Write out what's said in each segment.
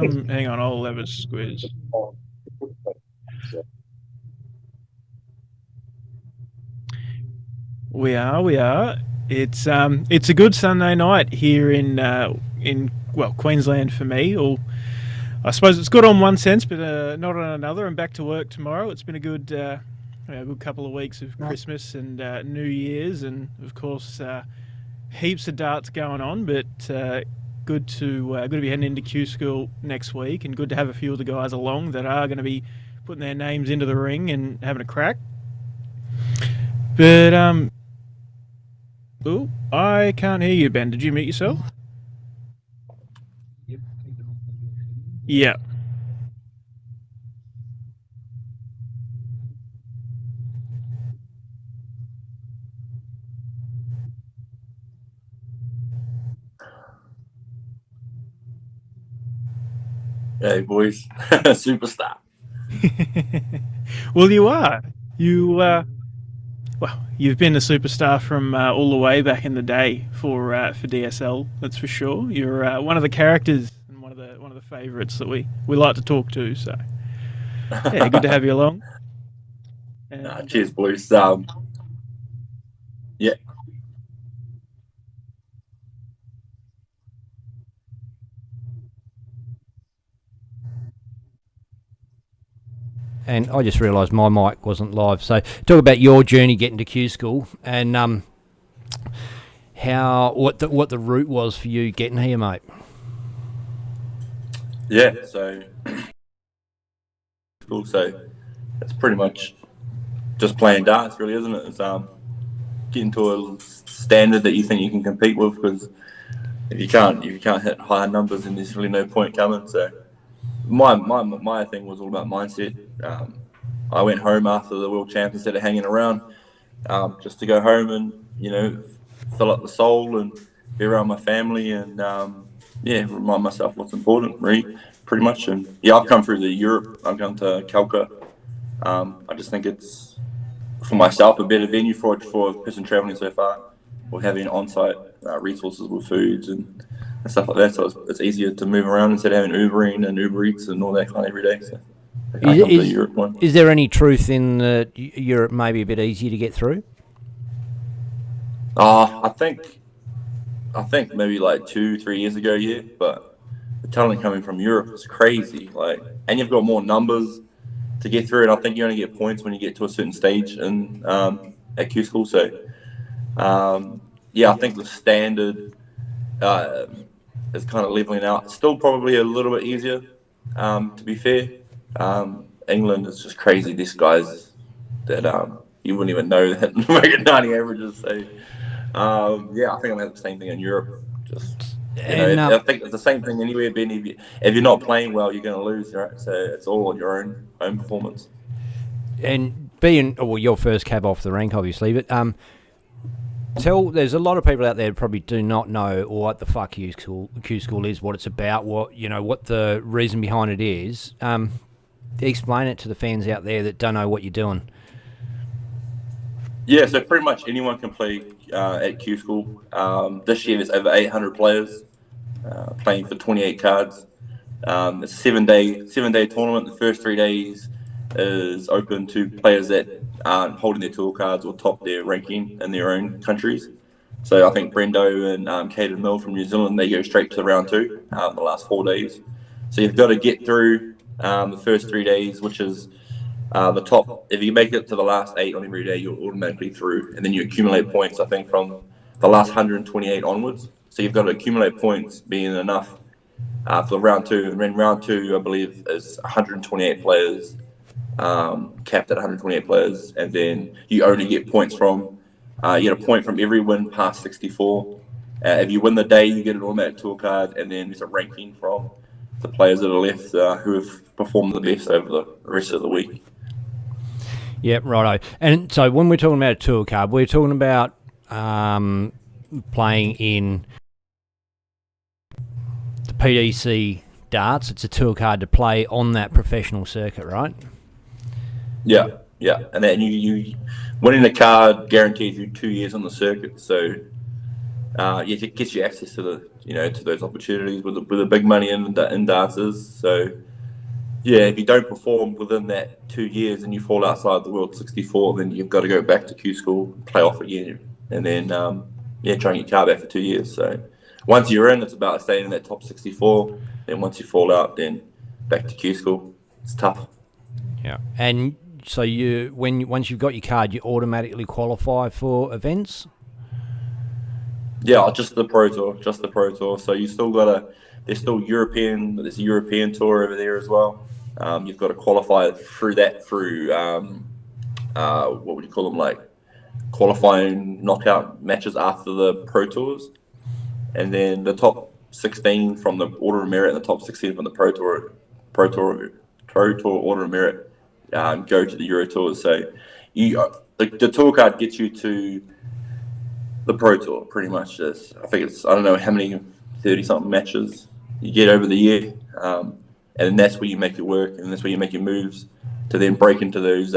Hang on, I'll have a squiz. We are. It's a good Sunday night here in Queensland for me. Or I suppose it's good on one sense, but not on another. I'm back to work tomorrow. It's been a good couple of weeks of Christmas and New Year's, and of course heaps of darts going on. But good to be heading into Q School next week, and good to have a few of the guys along that are going to be putting their names into the ring and having a crack. But oh, I can't hear you, Ben. Did you mute yourself? Yeah. Hey, boys. Superstar. Well, you are. You've been a superstar from all the way back in the day for DSL. That's for sure. You're one of the characters and one of the favourites that we like to talk to. So, yeah, good to have you along. Cheers, boys. Yeah. And I just realised my mic wasn't live. So talk about your journey getting to Q School and what the route was for you getting here, mate. Yeah, so it's pretty much just playing darts, really, isn't it? It's getting to a standard that you think you can compete with, because if you can't hit higher numbers, then there's really no point coming. So my thing was all about mindset. I went home after the World Champs instead of hanging around, just to go home and fill up the soul and be around my family and remind myself what's important, really, pretty much. And yeah, I've come through Europe. I've gone to Calca. I just think it's, for myself, a better venue for a person traveling so far, or having on-site resources with foods and stuff like that. So it's easier to move around instead of having Ubering and Uber Eats and all that kind of every day. So is there any truth in Europe maybe a bit easier to get through? I think maybe like 2-3 years ago, yeah. But the talent coming from Europe is crazy. And you've got more numbers to get through, and I think you only get points when you get to a certain stage in at Q School. So I think the standard is kind of leveling out. Still probably a little bit easier, to be fair. England is just crazy. These guys that you wouldn't even know that make 90 averages. So I think I'm gonna have the same thing in Europe. I think it's the same thing anywhere, Ben. If you're not playing well, you're going to lose, right? So it's all on your own performance. And being your first cab off the rank, obviously, but there's a lot of people out there that probably do not know what the fuck Q School is, what it's about, what the reason behind it is. Explain it to the fans out there that don't know what you're doing. Yeah, so pretty much anyone can play at Q School. This year there's over 800 players playing for 28 cards. It's a 7-day tournament. The first 3 days is open to players that aren't holding their tour cards or top their ranking in their own countries. So I think Brendo and Caden Mill from New Zealand, they go straight to round 2 the last 4 days. So you've got to get through the first 3 days, which is the top. If you make it to the last 8 on every day, you're automatically through, and then you accumulate points, I think, from the last 128 onwards. So you've got to accumulate points being enough for round 2. And then round 2, I believe, is 128 players, capped at 128 players, and then you only get points from you get a point from every win past 64. If you win the day, you get an automatic tour card, and then there's a ranking from the players that are left who have performed the best over the rest of the week. Yeah, righto. And so when we're talking about a tour card, we're talking about playing in the PDC darts. It's a tour card to play on that professional circuit, right? Yeah. And then you winning the card guarantees you 2 years on the circuit. So it gets you access to to those opportunities with the big money in dances. So yeah, if you don't perform within that 2 years and you fall outside the World 64, then you've got to go back to Q school, play off again, and then try and get your car back for 2 years. So once you're in, it's about staying in that top 64. Then once you fall out, then back to Q school. It's tough. Yeah, and so once you've got your card, you automatically qualify for events. Yeah, just the Pro Tour. So you still there's a European tour over there as well. You've got to qualify through what would you call them, like qualifying knockout matches after the Pro Tours, and then the top 16 from the Order of Merit and the top 16 from the Pro Tour Order of Merit go to the Euro Tours. So the tour card gets you to the Pro Tour pretty much. I think I don't know how many 30-something matches you get over the year, and that's where you make it work, and that's where you make your moves to then break into those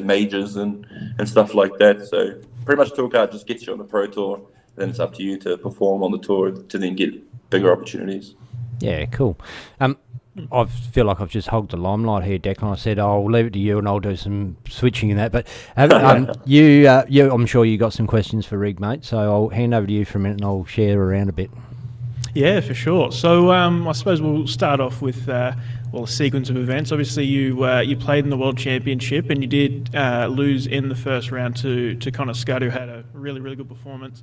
majors and stuff like that. So pretty much tour card just gets you on the Pro Tour. Then it's up to you to perform on the tour to then get bigger opportunities. Yeah, cool. I feel like I've just hogged the limelight here, Declan. I said I'll leave it to you and I'll do some switching in that. But I'm sure you got some questions for Rig, mate. So I'll hand over to you for a minute and I'll share around a bit. Yeah, for sure. So I suppose we'll start off with a sequence of events. Obviously, you played in the World Championship and you did lose in the first round to Connor Scott, who had a really, really good performance.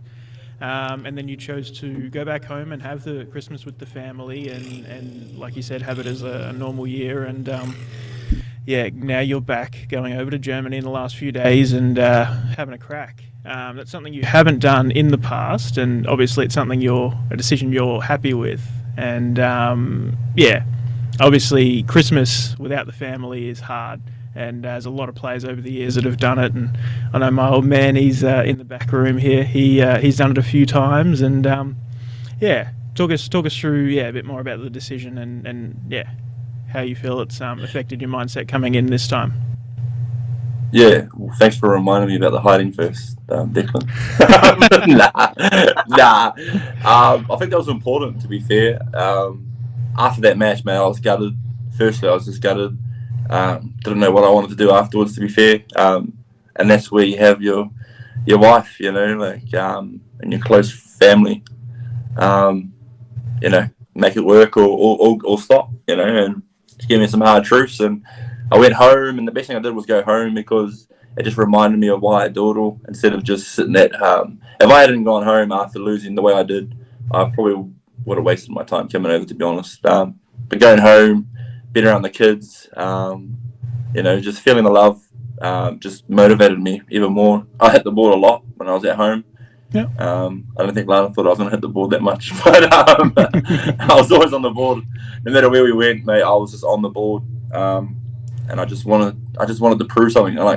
And then you chose to go back home and have the Christmas with the family and like you said, have it as a normal year. And now you're back going over to Germany in the last few days and having a crack. That's something you haven't done in the past, and obviously it's a decision you're happy with. And obviously Christmas without the family is hard. And there's a lot of players over the years that have done it, and I know my old man, he's in the back room here. He's done it a few times, and talk us through a bit more about the decision and how you feel it's affected your mindset coming in this time. Yeah, well, thanks for reminding me about the hiding first, Declan. I think that was important, to be fair. After that match, man, I was gutted. Firstly, I was just gutted. Didn't know what I wanted to do afterwards, to be fair. And that's where you have your wife, and your close family. Make it work or stop, and just give me some hard truths. And I went home, and the best thing I did was go home because it just reminded me of why I do it all, instead of just sitting at home. If I hadn't gone home after losing the way I did, I probably would have wasted my time coming over, to be honest. But going home, being around the kids, just feeling the love, just motivated me even more. I hit the board a lot when I was at home. Yeah. I don't think Lana thought I was going to hit the board that much, but I was always on the board. No matter where we went, mate, I was just on the board, and I just wanted to prove something. Through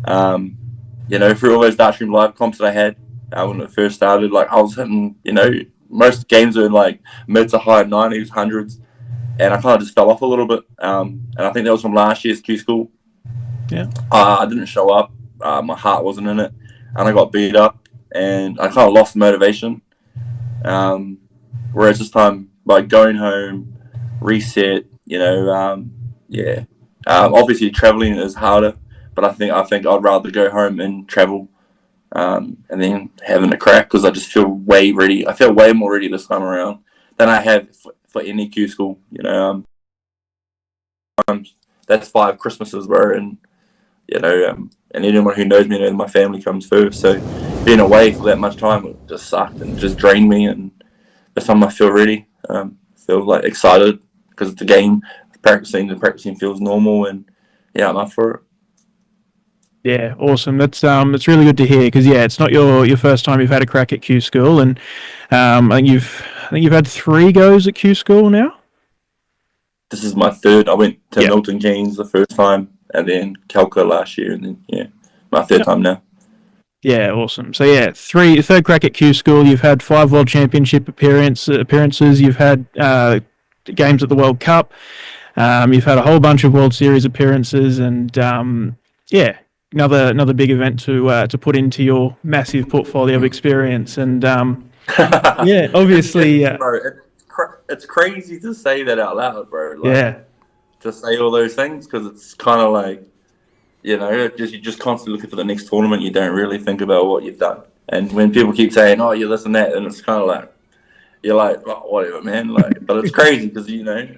all those Dartstream live comps that I had when it first started, I was hitting, most games were in mid to high 90s, 100s. And I kind of just fell off a little bit. And I think that was from last year's Q School. Yeah. I didn't show up. My heart wasn't in it. And I got beat up. And I kind of lost motivation. Whereas this time, by going home, reset, obviously traveling is harder. But I think I'd rather go home and travel and then having a crack, because I just feel way ready. I feel way more ready this time around than I have for any Q School. That's 5 Christmases, bro, and and anyone who knows me knows my family comes first. So being away for that much time, it just sucked and just drained me. And this time I feel ready, feel excited because it's a game. The practicing feels normal, and I'm up for it. Yeah, awesome. That's really good to hear, because it's not your first time you've had a crack at Q School, and I think you've had 3 goes at Q School now. This is my 3rd. I went to Milton Keynes the first time, and then Calca last year, and then my 3rd time now. Yeah, awesome. So 3rd crack at Q School. You've had 5 World Championship appearances. You've had games at the World Cup. You've had a whole bunch of World Series appearances, and another big event to put into your massive portfolio of experience. And yeah, obviously, Bro, it's crazy to say that out loud, bro. Like, yeah, to say all those things, because it's kind of like, you're just constantly looking for the next tournament. You don't really think about what you've done. And when people keep saying, "Oh, you're this and that," and it's kind of like, you're like, "Oh, whatever, man." Like, but it's crazy because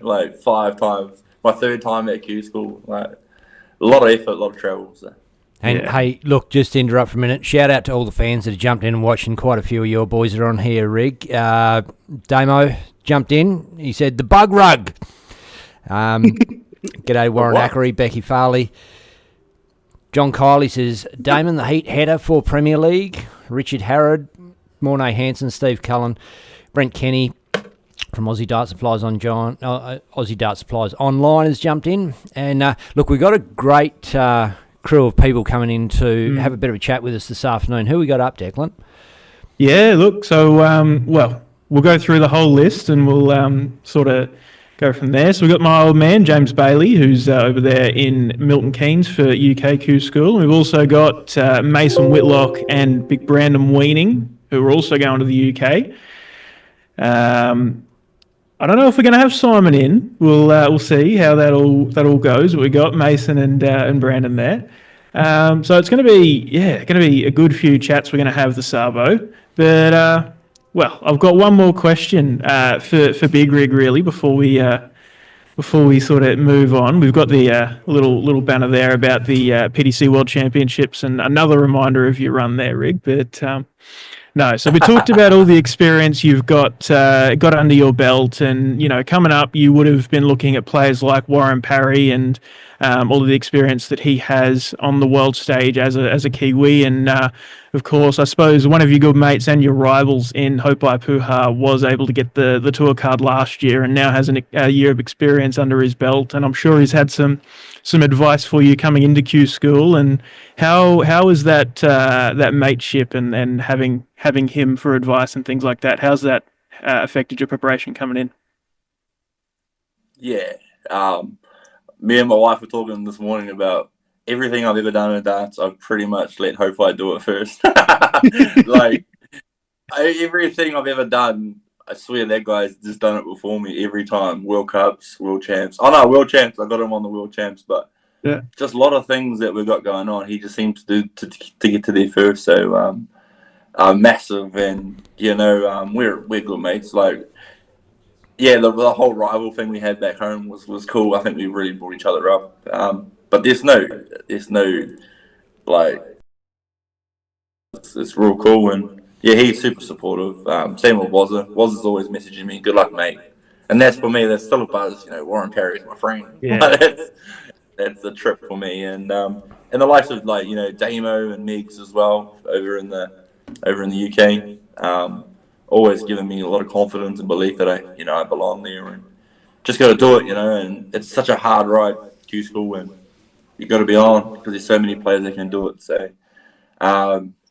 like 5 times, my 3rd time at Q school, like a lot of effort, a lot of travel. So. And hey, look, just to interrupt for a minute, shout out to all the fans that have jumped in and watching. Quite a few of your boys are on here, Rig. Damo jumped in. He said, the bug rug. G'day, Warren Ackery, Becky Farley. John Kiley says, Damon, the Heat header for Premier League. Richard Harrod, Mornay Hansen, Steve Cullen, Brent Kenny from Aussie Dart Supplies Aussie Dart Supplies Online has jumped in. And look, we've got a great crew of people coming in to have a bit of a chat with us this afternoon. Who we got up, Declan? Yeah, look, so, we'll go through the whole list and we'll sort of go from there. So we've got my old man, James Bailey, who's over there in Milton Keynes for UKQ School. We've also got Mason Whitlock and Big Brandon Weaning, who are also going to the UK. I don't know if we're going to have Simon in. We'll see how that all goes. We got Mason and Brandon there. So it's going to be a good few chats we're going to have this Sabo. But I've got one more question for Big Rig really before we sort of move on. We've got the little banner there about the PDC World Championships and another reminder of your run there, Rig. But no, so we talked about all the experience you've got under your belt, and coming up, you would have been looking at players like Warren Parry and all of the experience that he has on the world stage as a Kiwi, and of course, I suppose one of your good mates and your rivals in Hopai Puha was able to get the tour card last year, and now has a year of experience under his belt, and I'm sure he's had some advice for you coming into Q School. And how is that mateship and having him for advice and things like that? How's that affected your preparation coming in? Yeah, me and my wife were talking this morning about everything I've ever done in darts. I've pretty much let Hopai do it first. Like everything I've ever done, I swear that guy's just done it before me every time. World Cups, World Champs. Oh no, World Champs. I got him on the World Champs, but yeah, just a lot of things that we've got going on. He just seems to do to get to there first. So massive, and we're good mates. Like, yeah, the whole rival thing we had back home was cool. I think we really brought each other up. But there's no like, it's real cool. And yeah, he's super supportive. Same with Wazza. Wazza's always messaging me, good luck, mate. And that's, for me, that's still a buzz. Warren Parry's my friend. Yeah. That's a trip for me. And the likes of Damo and Megs as well over in the UK. Always giving me a lot of confidence and belief that I belong there, and just got to do it, and it's such a hard ride, Q School, and you got to be on because there's so many players that can do it. So,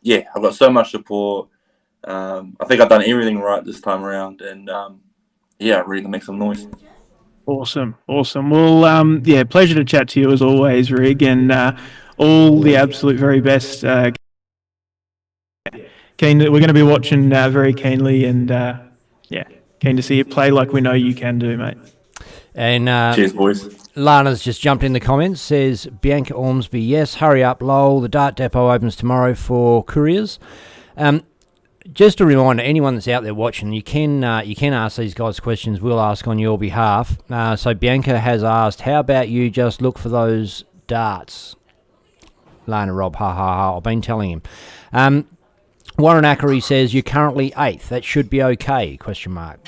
yeah, I've got so much support. I think I've done everything right this time around, and yeah, ready to make some noise. Awesome. Well, yeah, pleasure to chat to you as always, Rig, and all the absolute very best. We're going to be watching very keenly, and yeah, keen to see you play like we know you can do, mate. And cheers, boys. Lana's just jumped in the comments, says Bianca Ormsby, yes, hurry up, lol. The Dart Depot opens tomorrow for couriers. Just a reminder, anyone that's out there watching, you can ask these guys questions. We'll ask on your behalf. So Bianca has asked, how about you just look for those darts? Lana Rob, ha ha ha. I've been telling him. Warren Ackery says you're currently 8th. That should be okay? Question mark.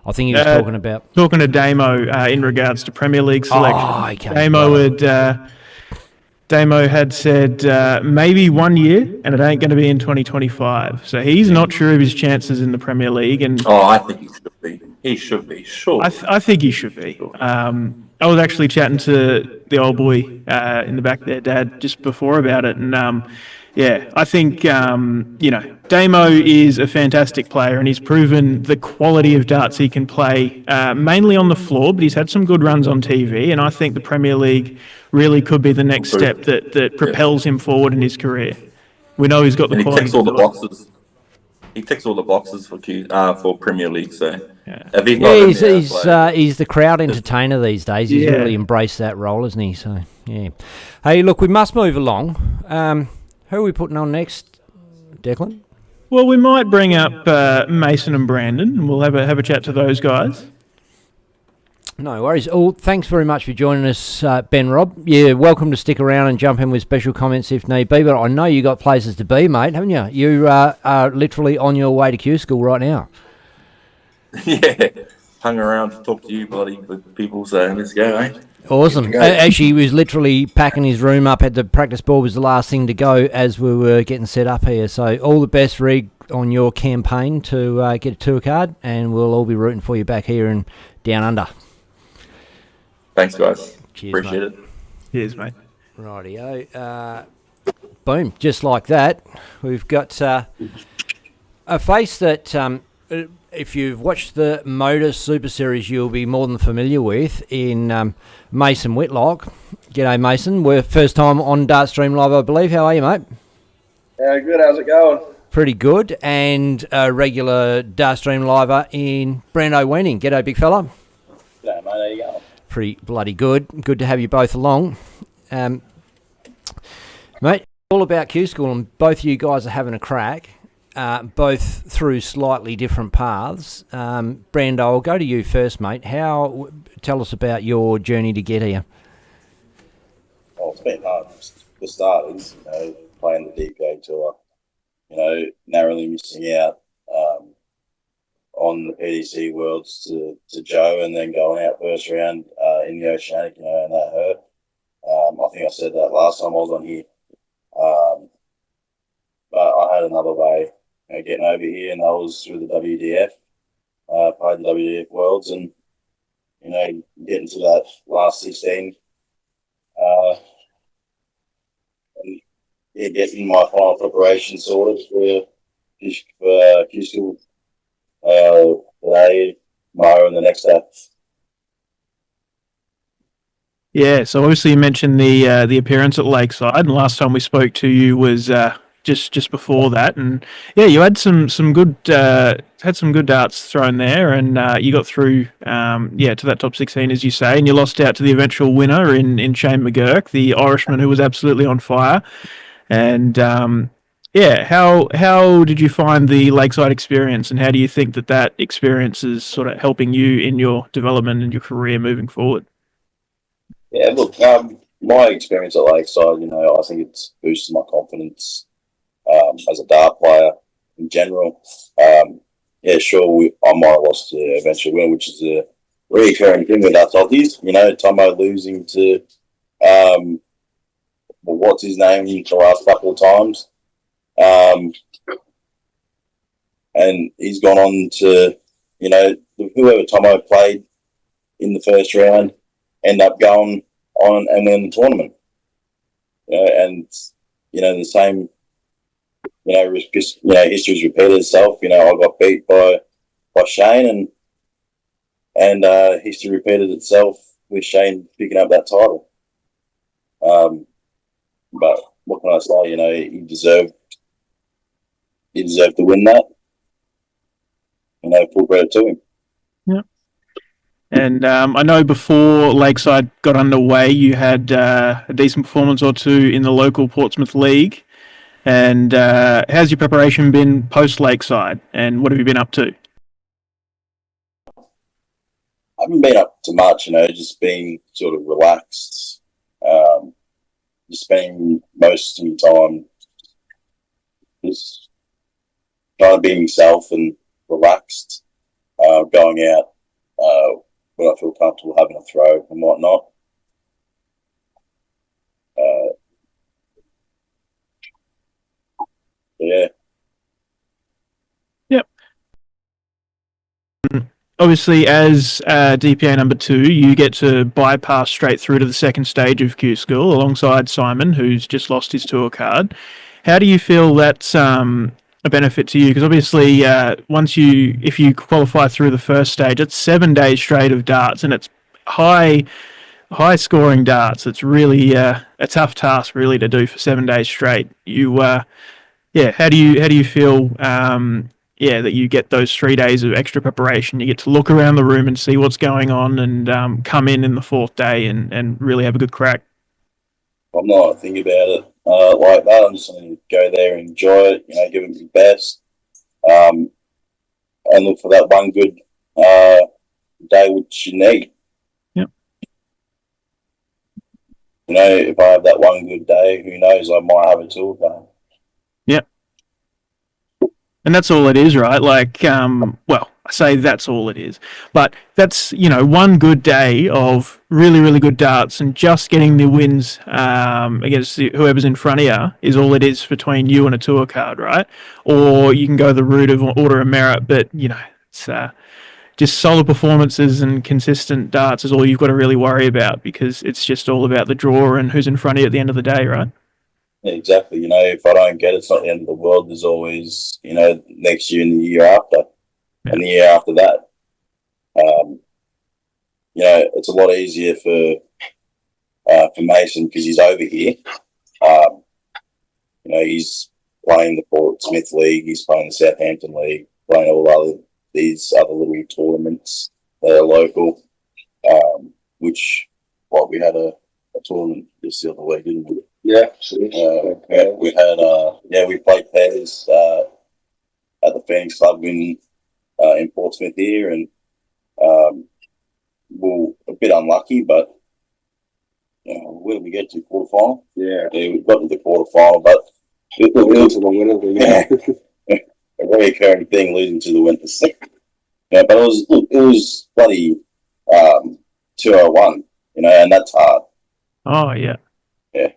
I think he was talking to Damo in regards to Premier League selection. Oh, okay. Damo had said maybe 1 year, and it ain't going to be in 2025. So he's not sure of his chances in the Premier League. And I think he should be. He should be, sure. I think he should be. I was actually chatting to the old boy in the back there, Dad, just before about it, and yeah, I think Damo is a fantastic player, and he's proven the quality of darts he can play, mainly on the floor, but he's had some good runs on TV, and I think the Premier League really could be the next step that propels him forward in his career. We know he's got the And he quality. ticks all the boxes. He ticks all the boxes for Premier League. So if he's not in there, he's the crowd entertainer these days. He's really embraced that role, hasn't he? So yeah. Hey, look, we must move along. Who are we putting on next, Declan? Well, we might bring up Mason and Brandon, and we'll have a chat to those guys. No worries. Oh, thanks very much for joining us, Ben Rob. You're welcome to stick around and jump in with special comments if need be, but I know you got places to be, mate, haven't you? You are literally on your way to Q School right now. Yeah, hung around to talk to you bloody people, so let's go, eh? Awesome. Actually, he was literally packing his room up, had the practice ball was the last thing to go as we were getting set up here. So all the best, Rig, on your campaign to get a tour card, and we'll all be rooting for you back here and down under. Thanks, guys. Cheers, appreciate mate. it. Cheers, mate. Rightio. Boom. Just like that, we've got a face that, if you've watched the Motor Super Series, you'll be more than familiar with in Mason Whitlock. G'day, Mason. We're first time on Dartstream Live, I believe. How are you, mate? Good. How's it going? Pretty good. And a regular Dartstream Liver in Brando Wenning. G'day, big fella. G'day, mate. How you going? Pretty bloody good. Good to have you both along. Mate, all about Q School, and both you guys are having a crack, both through slightly different paths. Brando, I'll go to you first, mate. Tell us about your journey to get here. Well, it's been hard. For starters, playing the DPA tour, narrowly missing out on the PDC Worlds to Joe, and then going out first round in the Oceanic, and that hurt. I think I said that last time I was on here. But I had another way getting over here, and that was through the WDF. Played the WDF Worlds, and getting to that last 16. And getting my final preparation sorted for Q School today, tomorrow, and the next day. Yeah, so obviously you mentioned the appearance at Lakeside, and last time we spoke to you was just before that, and yeah, you had some good darts thrown there, and you got through to that top 16, as you say, and you lost out to the eventual winner in Shane McGurk, the Irishman who was absolutely on fire. And how did you find the Lakeside experience, and how do you think that experience is sort of helping you in your development and your career moving forward? Yeah, look, my experience at Lakeside, I think it's boosted my confidence as a dart player in general. Sure, I might have lost the eventual win, which is a recurring thing with us Aussies. Tomo losing to, what's his name the last couple of times. And he's gone on to, whoever Tomo played in the first round, end up going on and win the tournament. And the same, history's repeated itself. I got beat by Shane, and history repeated itself with Shane picking up that title. But what can I say? He deserved to win that. Full credit to him. Yeah. And I know before Lakeside got underway, you had a decent performance or two in the local Portsmouth League. And how's your preparation been post Lakeside, and what have you been up to? I haven't been up to much, just being sort of relaxed. Just spending most of the time just trying to be myself and relaxed, going out when I feel comfortable having a throw and whatnot. Yeah. Yep. obviously, as DPA number 2, you get to bypass straight through to the second stage of Q School alongside Simon, who's just lost his tour card. How do you feel that's a benefit to you? Because obviously, if you qualify through the first stage, it's 7 days straight of darts, and it's high scoring darts. It's really a tough task, really, to do for 7 days straight. How do you feel? That you get those 3 days of extra preparation. You get to look around the room and see what's going on, and come in the fourth day and really have a good crack. I'm not thinking about it like that. I'm just going to go there and enjoy it, give it my best, and look for that one good day which you need. Yep. If I have that one good day, who knows, I might have a tour card. Yep. And that's all it is, right? Like, I say that's all it is. But that's, one good day of really, really good darts, and just getting the wins against whoever's in front of you is all it is between you and a tour card, right? Or you can go the route of order of merit, but, it's just solid performances and consistent darts is all you've got to really worry about, because it's just all about the draw and who's in front of you at the end of the day, right? Yeah, exactly. If I don't get it, it's not the end of the world. There's always, next year and the year after, and the year after that. It's a lot easier for Mason because he's over here. He's playing the Portsmouth League, he's playing the Southampton League, playing all these other little tournaments that are local. Which, we had a tournament just the other week, didn't we? Yeah. We had we played pairs at the Phoenix Club in Portsmouth here, and we're a bit unlucky, but where did we get to? Quarterfinal? Yeah, we got to the quarterfinal, but it was a very occurring thing, losing to the winners. But it was bloody 201, and that's hard. Oh yeah. Yeah,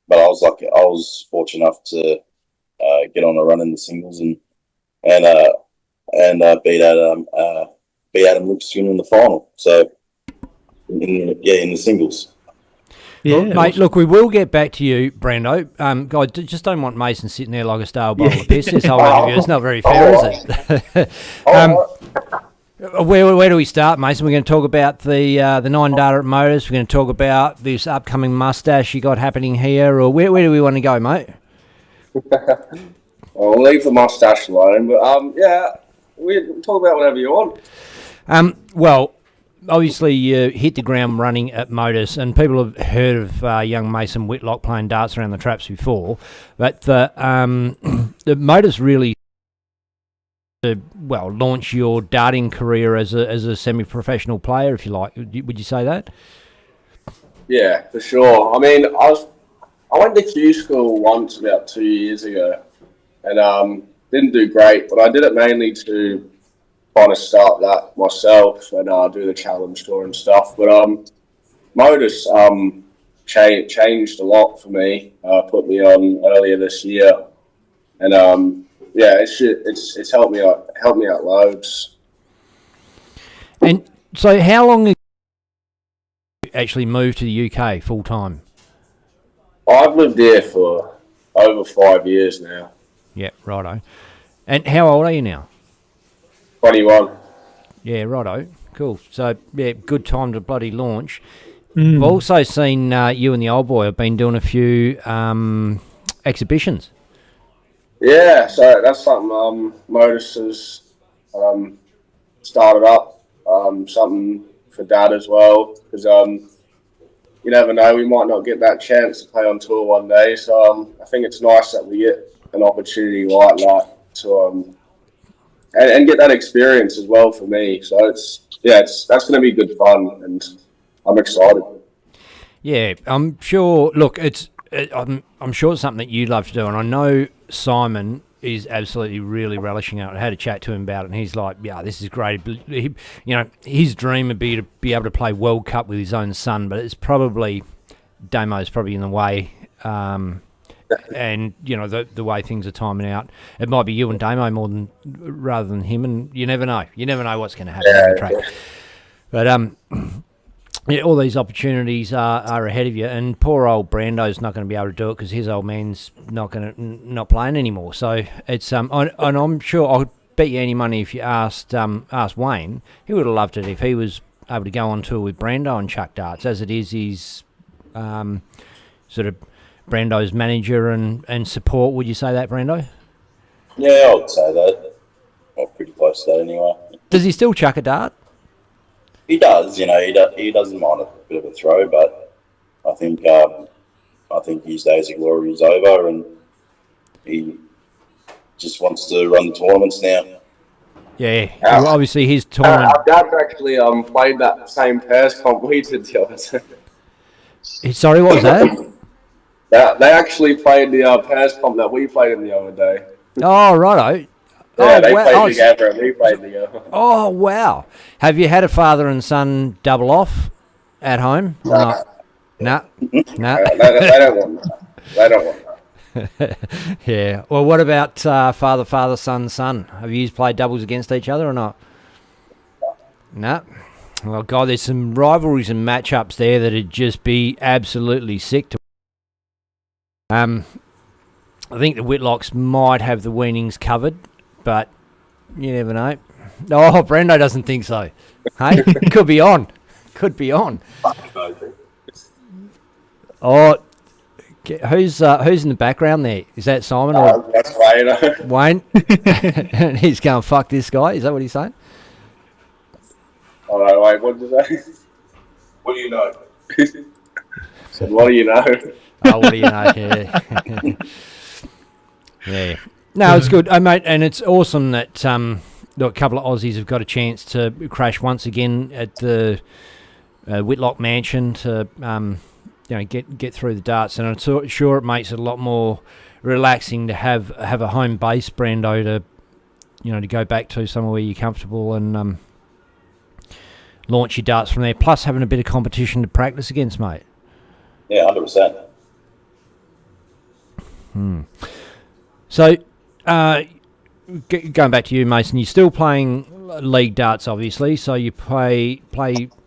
but I was fortunate enough to get on a run in the singles and beat Adam Lipscomb in the final. So in the singles. Yeah, well, mate. Look, we will get back to you, Brando. I just don't want Mason sitting there like a stale bottle of piss this whole interview. It's not very fair, is it? Where do we start, Mason? We're going to talk about the 9 data at Motors. We're going to talk about this upcoming mustache you got happening here, or where do we want to go, mate? I'll leave the mustache alone, but we talk about whatever you want. Well, obviously you hit the ground running at Motors, and people have heard of young Mason Whitlock playing darts around the traps before, but the Motors really launch your darting career as a semi-professional player, if you like. Would you say that? Yeah, for sure. I mean, I went to Q school once about 2 years ago, and didn't do great, but I did it mainly to kind of start that myself and do the challenge tour and stuff. But Modus changed a lot for me. Put me on earlier this year, and it's helped me out loads. And so, how long have you actually moved to the UK full time? I've lived here for over 5 years now. Yeah, righto. And how old are you now? 21. Yeah, righto. Cool. So, yeah, good time to bloody launch. I've also seen you and the old boy have been doing a few exhibitions. Yeah, so that's something Modus has started up, something for Dad as well, because you never know, we might not get that chance to play on tour one day, so I think it's nice that we get an opportunity like that to and get that experience as well for me. So that's going to be good fun, and I'm excited. Yeah, I'm sure. Look, I'm sure it's something that you'd love to do, and I know Simon is absolutely really relishing it. I had a chat to him about it, and he's like, "Yeah, this is great." His dream would be to be able to play World Cup with his own son, but it's probably Damo's probably in the way. and you know the way things are timing out, it might be you and Damo rather than him, and you never know. You never know what's going to happen on the track. But yeah, all these opportunities are ahead of you, and poor old Brando's not going to be able to do it because his old man's not playing anymore. So it's and I'm sure I'll bet you any money if you asked Wayne, he would have loved it if he was able to go on tour with Brando and chuck darts. As it is, he's sort of Brando's manager and support. Would you say that, Brando? Yeah, I would say that. I'm pretty close to that anyway. Does he still chuck a dart? He does, you know, he doesn't mind a bit of a throw, but I think his days of glory is over, and he just wants to run the tournaments now. Yeah, well, obviously his tournament. Our dad's actually played that same pairs comp we did the other day. Sorry, what was that? They actually played the pairs comp that we played in the other day. Oh, righto. Yeah, they played together and we played together. Oh, wow. Have you had a father and son double off at home? No. No. They don't want that. They don't want that. Yeah. Well, what about father, son? Have you played doubles against each other or not? No. Well, God, there's some rivalries and matchups there that'd just be absolutely sick to. I think the Whitlocks might have the weanings covered, but you never know. Oh, Brendo doesn't think so. Hey, could be on. Could be on. Oh, who's in the background there? Is that Simon or that's Wayne? Wayne? And he's going, fuck this guy. Is that what he's saying? Oh, no, wait, what did you say? What do you know? Said, what do you know? Oh, what do you know? Yeah. Yeah. No, it's good, mate, and it's awesome that a couple of Aussies have got a chance to crash once again at the Whitlock Mansion to get through the darts, and I'm sure it makes it a lot more relaxing to have a home base, Brando, to go back to somewhere where you're comfortable and launch your darts from there. Plus, having a bit of competition to practice against, mate. Yeah, 100%. So, going back to you, Mason, you're still playing league darts, obviously. So you play.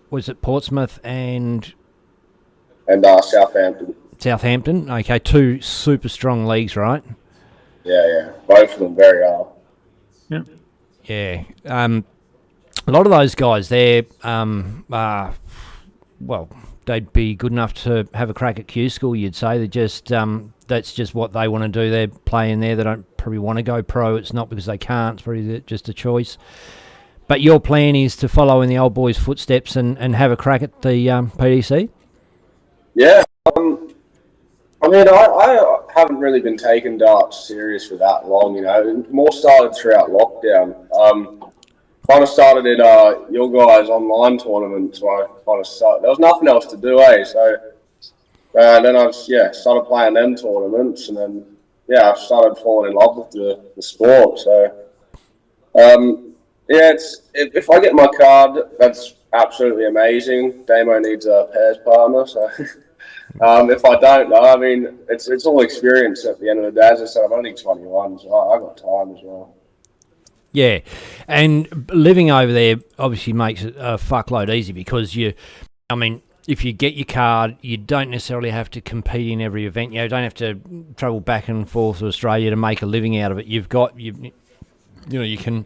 Was it Portsmouth and Southampton. Southampton? Okay, two super strong leagues, right? Yeah. Both of them very hard. Yeah. Yeah. A lot of those guys, they're they'd be good enough to have a crack at Q School. You'd say they just that's just what they want to do. They're playing there. They don't probably want to go pro. It's not because they can't. It's probably just a choice. But your plan is to follow in the old boys' footsteps and have a crack at the PDC? Yeah. I haven't really been taking darts serious for that long, It more started throughout lockdown. Kind of started at your guys' online tournament, so I kind of started. There was nothing else to do, So then I started playing them tournaments, and then I started falling in love with the sport. So if I get my card, that's absolutely amazing. Damo needs a pairs partner, so. If I don't know, it's all experience at the end of the day. As I said, I'm only 21, so I got time as well. Yeah, and living over there obviously makes it a fuckload easy because if you get your card, you don't necessarily have to compete in every event. You don't have to travel back and forth to Australia to make a living out of it. You can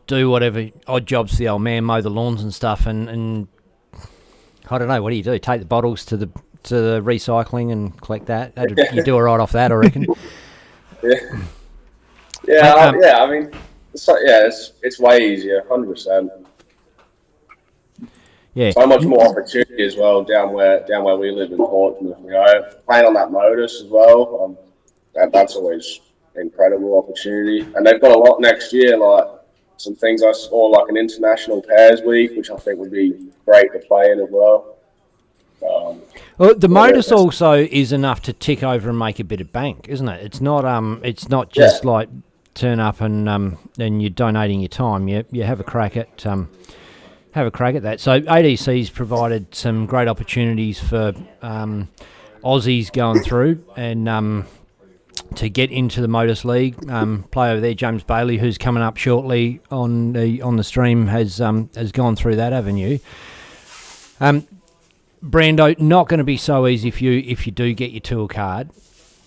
do whatever odd jobs for the old man, mow the lawns and stuff, and I don't know, what do? Take the bottles to the recycling and collect that? You do all right off that, I reckon. It's way easier, 100%. Yeah. So much more opportunity as well down where we live in Portsmouth. Playing on that Modus as well. That's always an incredible opportunity. And they've got a lot next year, like some things I saw, like an international pairs week, which I think would be great to play in as well. Well, the Modus also is enough to tick over and make a bit of bank, isn't it? It's not just like turn up and you're donating your time. You have a crack at that. So ADC's provided some great opportunities for Aussies going through, and to get into the Motors League, play over there. James Bailey, who's coming up shortly on the stream, has gone through that avenue. Brando, not going to be so easy if you do get your tour card.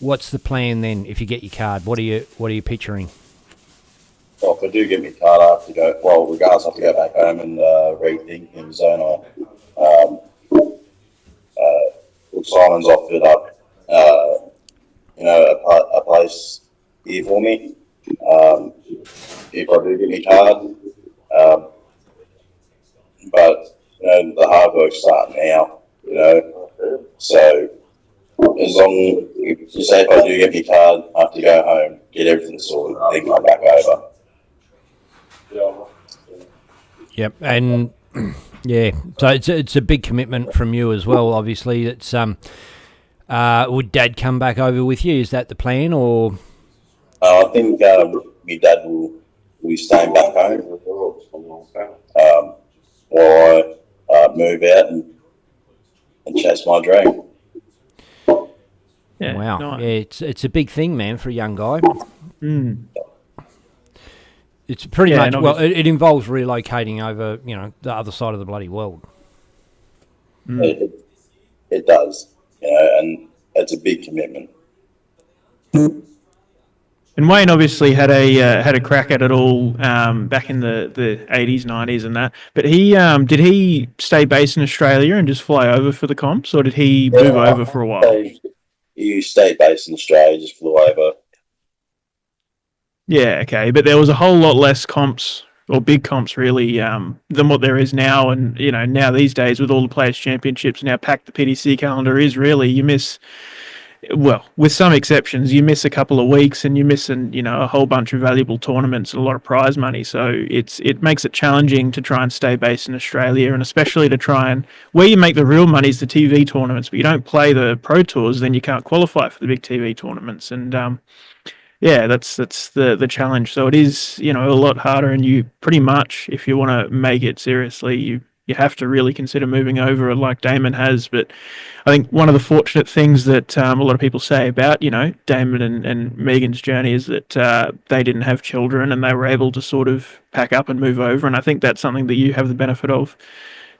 What's the plan then if you get your card? What are you picturing? Well, if I do get my card, I have to go. Well, regardless, I have to go back home and rethink in Zona. Simon's offered up, a place here for me. If I do get my card, but the hard work's starting now. So as long if you say if I do get my card, I have to go home, get everything sorted, then come back over. Yep, and yeah, so it's a big commitment from you as well. Obviously, it's would Dad come back over with you? Is that the plan, or? I think my dad will be staying back home while I move out and chase my dream. Yeah, wow, nice. yeah, it's a big thing, man, for a young guy. Mm. It's pretty much, and well, it involves relocating over, the other side of the bloody world. Mm. It does, and it's a big commitment. And Wayne obviously had a crack at it all back in the 80s, 90s and that. But did he stay based in Australia and just fly over for the comps, or did he move over for a while? He stayed based in Australia, just flew over. Yeah, okay. But there was a whole lot less comps, or big comps really, than what there is now. And, now these days with all the Players' Championships and how packed the PDC calendar is, really, you miss... Well, with some exceptions, you miss a couple of weeks and you miss a whole bunch of valuable tournaments and a lot of prize money. So it makes it challenging to try and stay based in Australia, and especially to try and where you make the real money is the TV tournaments, but you don't play the pro tours, then you can't qualify for the big TV tournaments. And that's the challenge. So it is a lot harder, and you pretty much, if you want to make it seriously, you have to really consider moving over like Damon has. But I think one of the fortunate things that a lot of people say about, Damon and Megan's journey is that they didn't have children and they were able to sort of pack up and move over. And I think that's something that you have the benefit of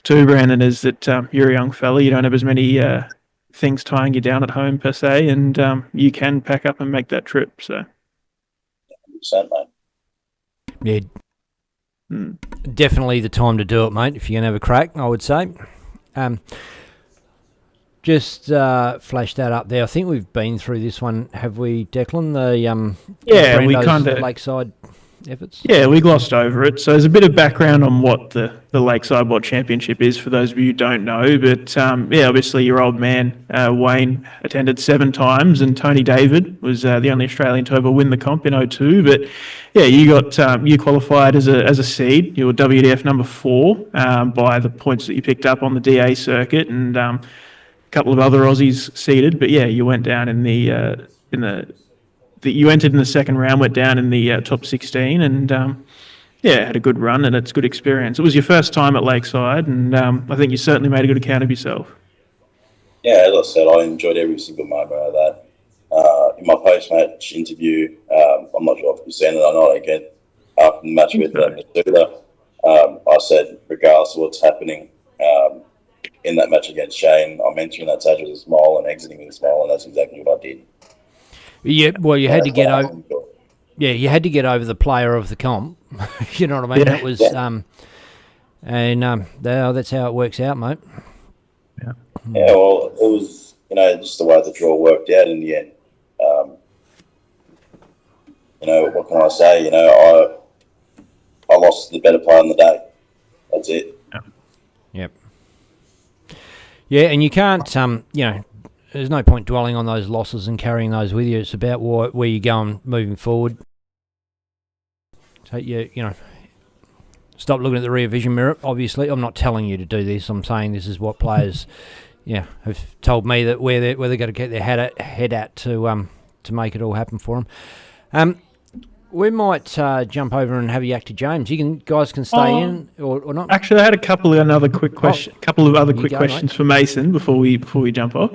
too, Brandon, is that you're a young fella. You don't have as many things tying you down at home per se, and you can pack up and make that trip. So, 100%, mate. Yeah. Definitely the time to do it, mate, if you're going to have a crack, I would say. Just flash that up there. I think we've been through this one, have we, Declan? We kind of Lakeside efforts? Yeah, we glossed over it. So there's a bit of background on what the Lakeside World Championship is for those of you who don't know. But obviously your old man, Wayne, attended 7 times, and Tony David was the only Australian to ever win the comp in 2002. But yeah, you qualified as a seed. You were WDF number 4 by the points that you picked up on the DA circuit, and a couple of other Aussies seeded. But yeah, you went down you entered in the second round, went down in the top 16, and had a good run, and it's a good experience. It was your first time at Lakeside, and I think you certainly made a good account of yourself. Yeah, as I said, I enjoyed every single moment of that. In my post-match interview, I'm not sure if you've seen it or not, again, after the match with Masuda, I said, regardless of what's happening in that match against Shane, I'm entering that stage with a smile and exiting with a smile, and that's exactly what I did. Yeah, well, you had to get over. Yeah, you had to get over the player of the comp. You know what I mean? Yeah. That was, that's how it works out, mate. Yeah. Yeah, well, it was just the way the draw worked out in the end. What can I say? I lost the better player on the day. That's it. Yep. Yeah, and you can't, there's no point dwelling on those losses and carrying those with you. It's about where you're going moving forward. So, stop looking at the rear vision mirror. Obviously, I'm not telling you to do this. I'm saying this is what players, have told me that where they're going to get their head at to make it all happen for them. we might jump over and have a yak to James. Guys can stay in or not. Actually, I had a couple of other quick questions Mate. for Mason before we jump off.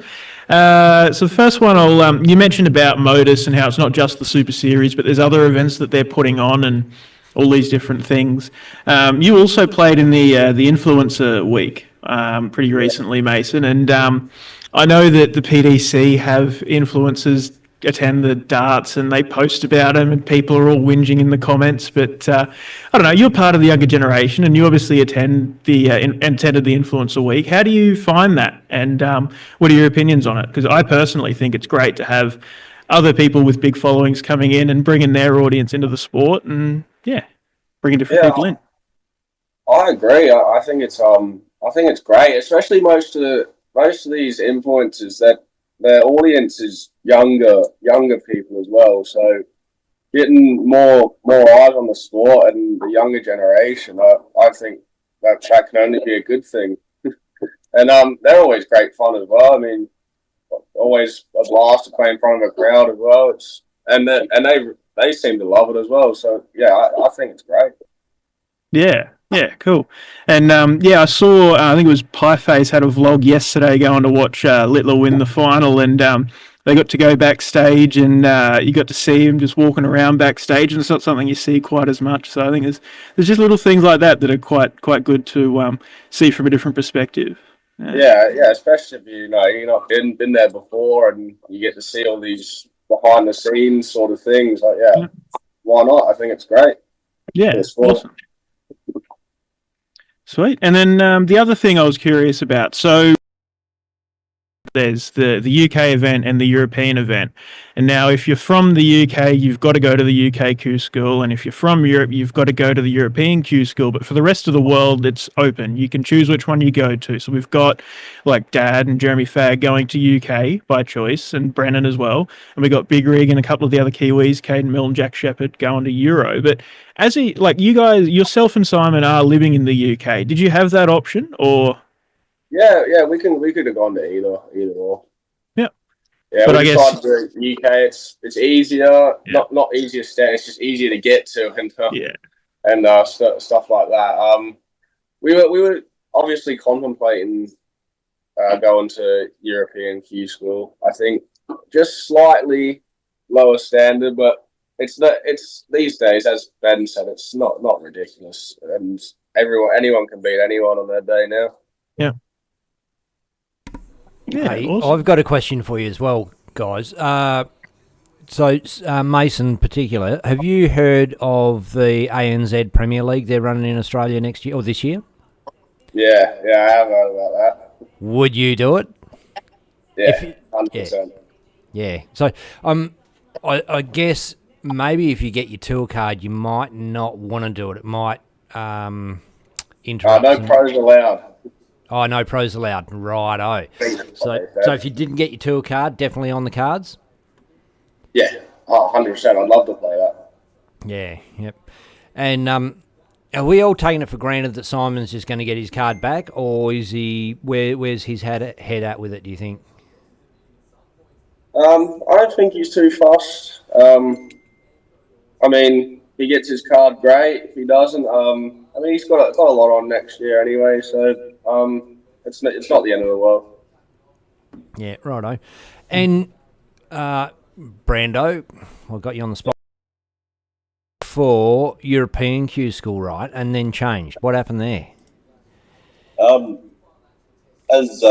So the first one, you mentioned about Modus and how it's not just the Super Series, but there's other events that they're putting on and all these different things. You also played in the Influencer Week pretty recently, Mason, and I know that the PDC have influencers attend the darts and they post about them and people are all whinging in the comments, but I don't know, you're part of the younger generation and you obviously attended the Influencer Week. How do you find that, and what are your opinions on it? Because I personally think it's great to have other people with big followings coming in and bringing their audience into the sport and bringing different people in. I agree. I think it's great, especially most of these influencers that their audience is younger people as well. So getting more eyes on the sport and the younger generation, I think that can only be a good thing. And they're always great fun as well. I mean, always a blast to play in front of a crowd as well. They seem to love it as well. So yeah, I think it's great. Yeah, cool. And I saw, I think it was Pieface had a vlog yesterday going to watch Littler win the final, and they got to go backstage, and you got to see him just walking around backstage, and it's not something you see quite as much. So I think there's just little things like that are quite good to see from a different perspective. Yeah, especially if you've not been there before, and you get to see all these behind the scenes sort of things. Like, why not? I think it's great. Yeah, awesome. Sweet. And then the other thing I was curious about, so there's the UK event and the European event. And now if you're from the UK, you've got to go to the UK Q School. And if you're from Europe, you've got to go to the European Q School. But for the rest of the world, it's open. You can choose which one you go to. So we've got like Dad and Jeremy Fagg going to UK by choice, and Brennan as well. And we got Big Rig and a couple of the other Kiwis, Caden Milne, Jack Shepherd, going to Euro. But you guys, yourself and Simon are living in the UK. Did you have that option, or? Yeah, we could have gone to either or. Yeah, but we I guess decided to the UK. It's easier, not easier to stay. It's just easier to get to, and stuff like that. We were obviously contemplating going to European Q School. I think just slightly lower standard, but it's these days, as Ben said, it's not ridiculous, and anyone can beat anyone on their day now. Yeah. Yeah, hey, awesome. I've got a question for you as well, guys. So Mason in particular, have you heard of the ANZ Premier League they're running in Australia next year or this year? Yeah, I have heard about that. Would you do it? Yeah, 100%. Yeah. So I guess maybe if you get your tour card, you might not want to do it. It might interrupt. No pros allowed. Oh, no pros allowed. Righto. So if you didn't get your tour card, definitely on the cards? Yeah. 100%. I'd love to play that. Yeah, yep. And are we all taking it for granted that Simon's just going to get his card back, or is he? Where's his head at with it, do you think? I don't think he's too fussed. I mean, if he gets his card, great. If he doesn't, I mean, he's got a lot on next year anyway, so it's not the end of the world. Yeah, righto. And Brando, I got you on the spot for European Q School, right? And then changed. What happened there? As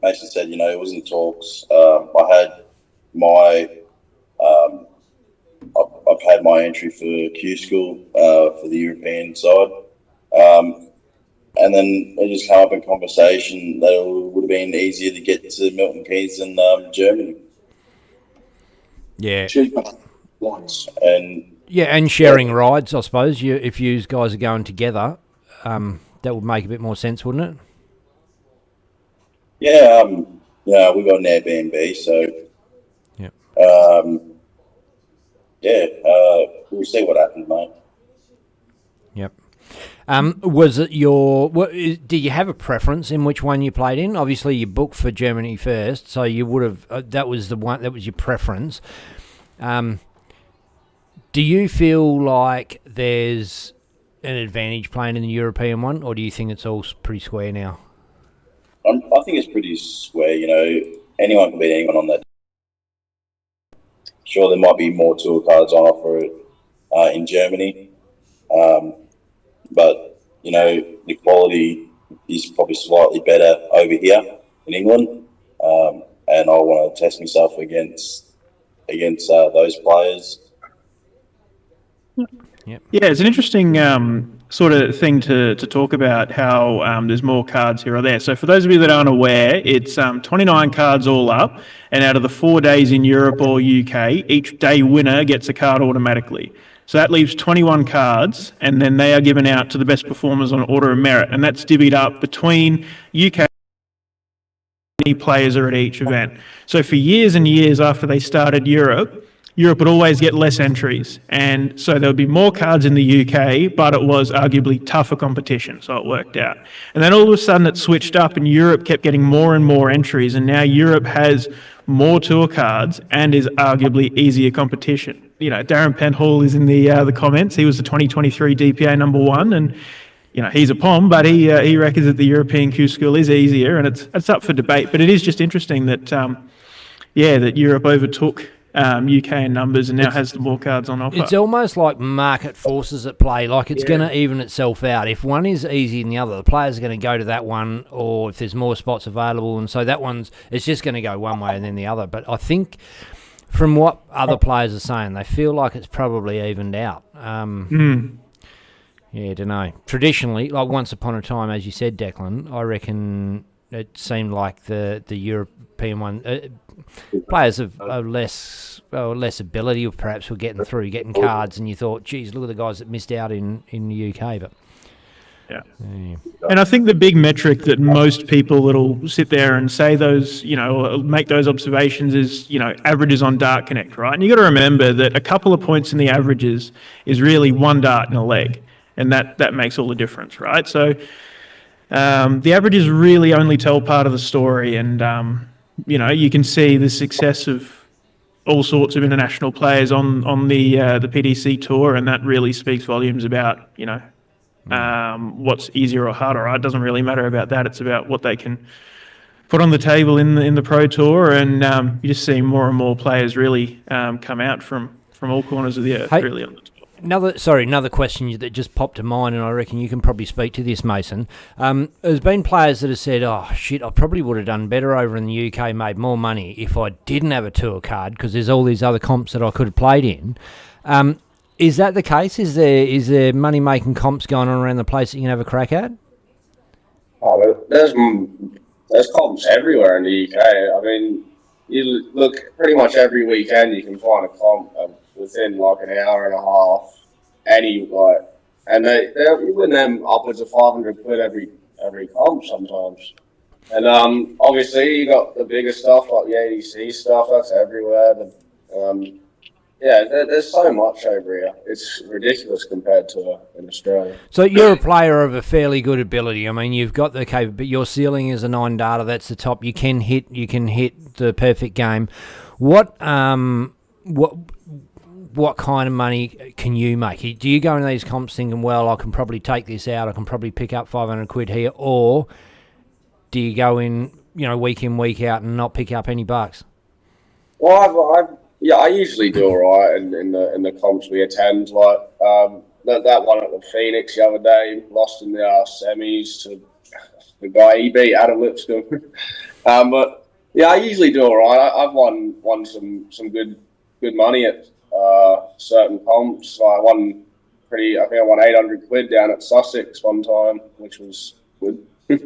Mason said, it was in talks. I had I've had my entry for Q School for the European side. And then it just came up in conversation that it would have been easier to get to Milton Keynes than Germany. Yeah. And sharing rides, I suppose. If you guys are going together, that would make a bit more sense, wouldn't it? Yeah, we got an Airbnb, so we'll see what happens, mate. Yep. Was it do you have a preference in which one you played in? Obviously, you booked for Germany first, so you would have that was the one that was your preference. Did Do you feel like there's an advantage playing in the European one, or do you think it's all pretty square now? I think it's pretty square. You know, anyone can beat anyone on that. Sure, there might be more tour cards on offer in Germany, but you know the quality is probably slightly better over here in England, and I want to test myself against those players. Yep. Yeah, it's an interesting sort of thing to talk about how there's more cards here or there. So for those of you that aren't aware, it's 29 cards all up, and out of the 4 days in Europe or UK, each day winner gets a card automatically. So that leaves 21 cards, and then they are given out to the best performers on order of merit, and that's divvied up between UK players are at each event. So for years and years after they started Europe would always get less entries. And so there would be more cards in the UK, but it was arguably tougher competition. So it worked out. And then all of a sudden it switched up and Europe kept getting more and more entries. And now Europe has more tour cards and is arguably easier competition. You know, Darren Penhall is in the comments. He was the 2023 DPA #1, and you know, he's a POM, but he reckons that the European Q School is easier, and it's up for debate. But it is just interesting that that Europe overtook UK in numbers and now has the more cards on offer. It's almost like market forces at play. Like it's going to even itself out. If one is easier than the other, the players are going to go to that one, or if there's more spots available, and so that it's just going to go one way and then the other. But I think from what other players are saying, they feel like it's probably evened out. Yeah, I don't know. Traditionally, like once upon a time, as you said, Declan, I reckon it seemed like the European one players of less ability, or perhaps were getting cards, and you thought, geez, look at the guys that missed out in the UK. But yeah. And I think the big metric that most people that'll sit there and say those, you know, or make those observations is, you know, averages on dart connect, right? And you got to remember that a couple of points in the averages is really one dart in a leg. And that makes all the difference, right? So the averages really only tell part of the story, and you know, you can see the success of all sorts of international players on the PDC tour, and that really speaks volumes about, you know, what's easier or harder. Right? It doesn't really matter about that. It's about what they can put on the table in the pro tour, and you just see more and more players really come out from all corners of the earth, really on the tour. Another question that just popped to mind, and I reckon you can probably speak to this, Mason. There's been players that have said, oh, shit, I probably would have done better over in the UK, made more money if I didn't have a tour card, because there's all these other comps that I could have played in. Is that the case? Is there money-making comps going on around the place that you can have a crack at? Oh, there's comps everywhere in the UK. I mean, you look pretty much every weekend you can find a comp within like an hour and a half, and you win them upwards of 500 quid every comp sometimes. And obviously you got the bigger stuff like the ADC stuff, that's everywhere. There's so much over here. It's ridiculous compared to in Australia. So you're a player of a fairly good ability. I mean, you've got the capability, but your ceiling is a 9 data. That's the top. You can hit the perfect game. What kind of money can you make? Do you go into these comps thinking, well, I can probably take this out, I can probably pick up 500 quid here, or do you go in, you know, week in, week out and not pick up any bucks? Well, I usually do all right in the comps we attend. Like that one at the Phoenix the other day, lost in the semis to the guy. He beat Adam Lipscomb. But yeah, I usually do all right. I've won some good money at certain comps. I think I won 800 quid down at Sussex one time, which was good. But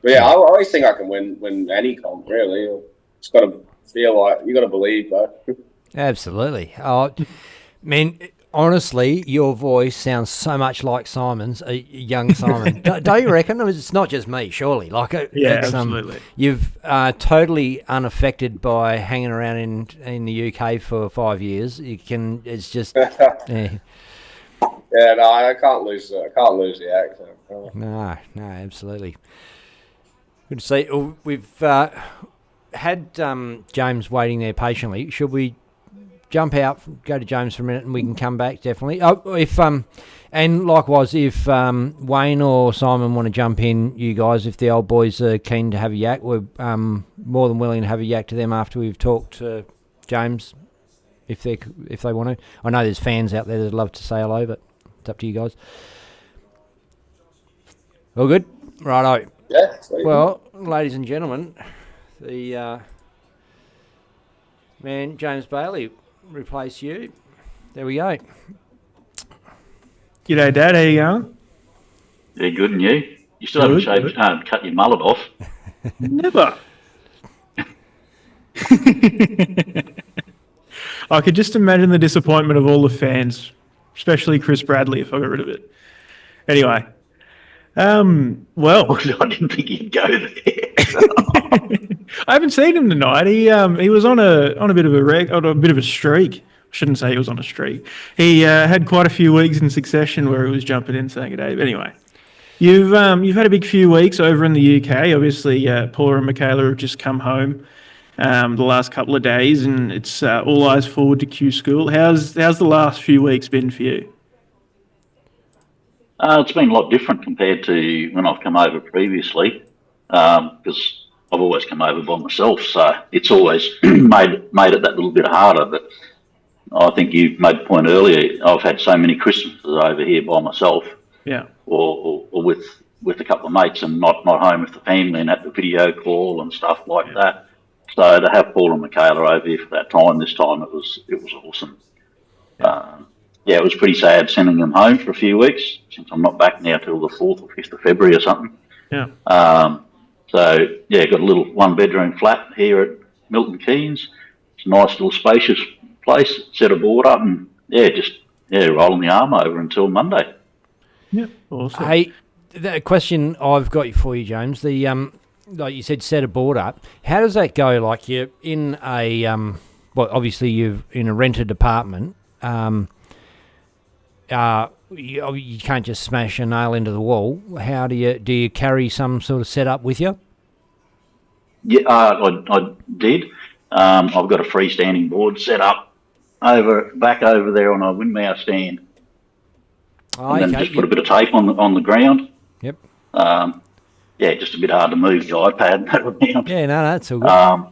yeah, I always think I can win any comp, really. It's got to feel like, you got to believe, though. Absolutely. Man, honestly, your voice sounds so much like Simon's, young Simon. Don't you reckon? I mean, it's not just me, surely. Absolutely. You've totally unaffected by hanging around in the UK for 5 years. It's just... yeah. Yeah, no, I can't lose the accent. No, absolutely. Good to see. We've had James waiting there patiently. Should we jump out, go to James for a minute, and we can come back definitely. Oh, if and likewise, if Wayne or Simon want to jump in, you guys, if the old boys are keen to have a yak, we're more than willing to have a yak to them after we've talked to James, if they want to. I know there's fans out there that love to say hello, but it's up to you guys. All good? Righto. Yeah. Well, ladies and gentlemen, the man James Bailey replace you. There we go. G'day, Dad. How you going? Yeah, good, and you? You still haven't shaved, cut your mullet off. Never. I could just imagine the disappointment of all the fans, especially Chris Bradley, if I got rid of it. Anyway, well, I didn't think you'd go there. I haven't seen him tonight. He was on a bit of a streak. I shouldn't say he was on a streak. He had quite a few weeks in succession where he was jumping in saying good day. But anyway, you've had a big few weeks over in the UK. Obviously, Paula and Michaela have just come home the last couple of days, and it's all eyes forward to Q School. How's the last few weeks been for you? It's been a lot different compared to when I've come over previously, because I've always come over by myself, so it's always made it that little bit harder. But I think you made the point earlier. I've had so many Christmases over here by myself, yeah, or with a couple of mates, and not home with the family, and at the video call and stuff like that. So to have Paul and Michaela over here for that time, this time it was awesome. Yeah, it was pretty sad sending them home for a few weeks, since I'm not back now till the 4th or 5th of February or something. Yeah. So yeah, got a little 1-bedroom flat here at Milton Keynes. It's a nice little spacious place. Set a board up and rolling the arm over until Monday. Yeah, awesome. Hey, the question I've got for you, James. The like you said, set a board up. How does that go? Like you're in a well, obviously you're in a rented apartment. You can't just smash a nail into the wall. How do you carry some sort of setup with you? Yeah, I did. I've got a freestanding board set up back over there on a windmower stand. Oh, and then just put a bit of tape on the ground. Yep. Yeah, just a bit hard to move the iPad around. Yeah, no, that's all good.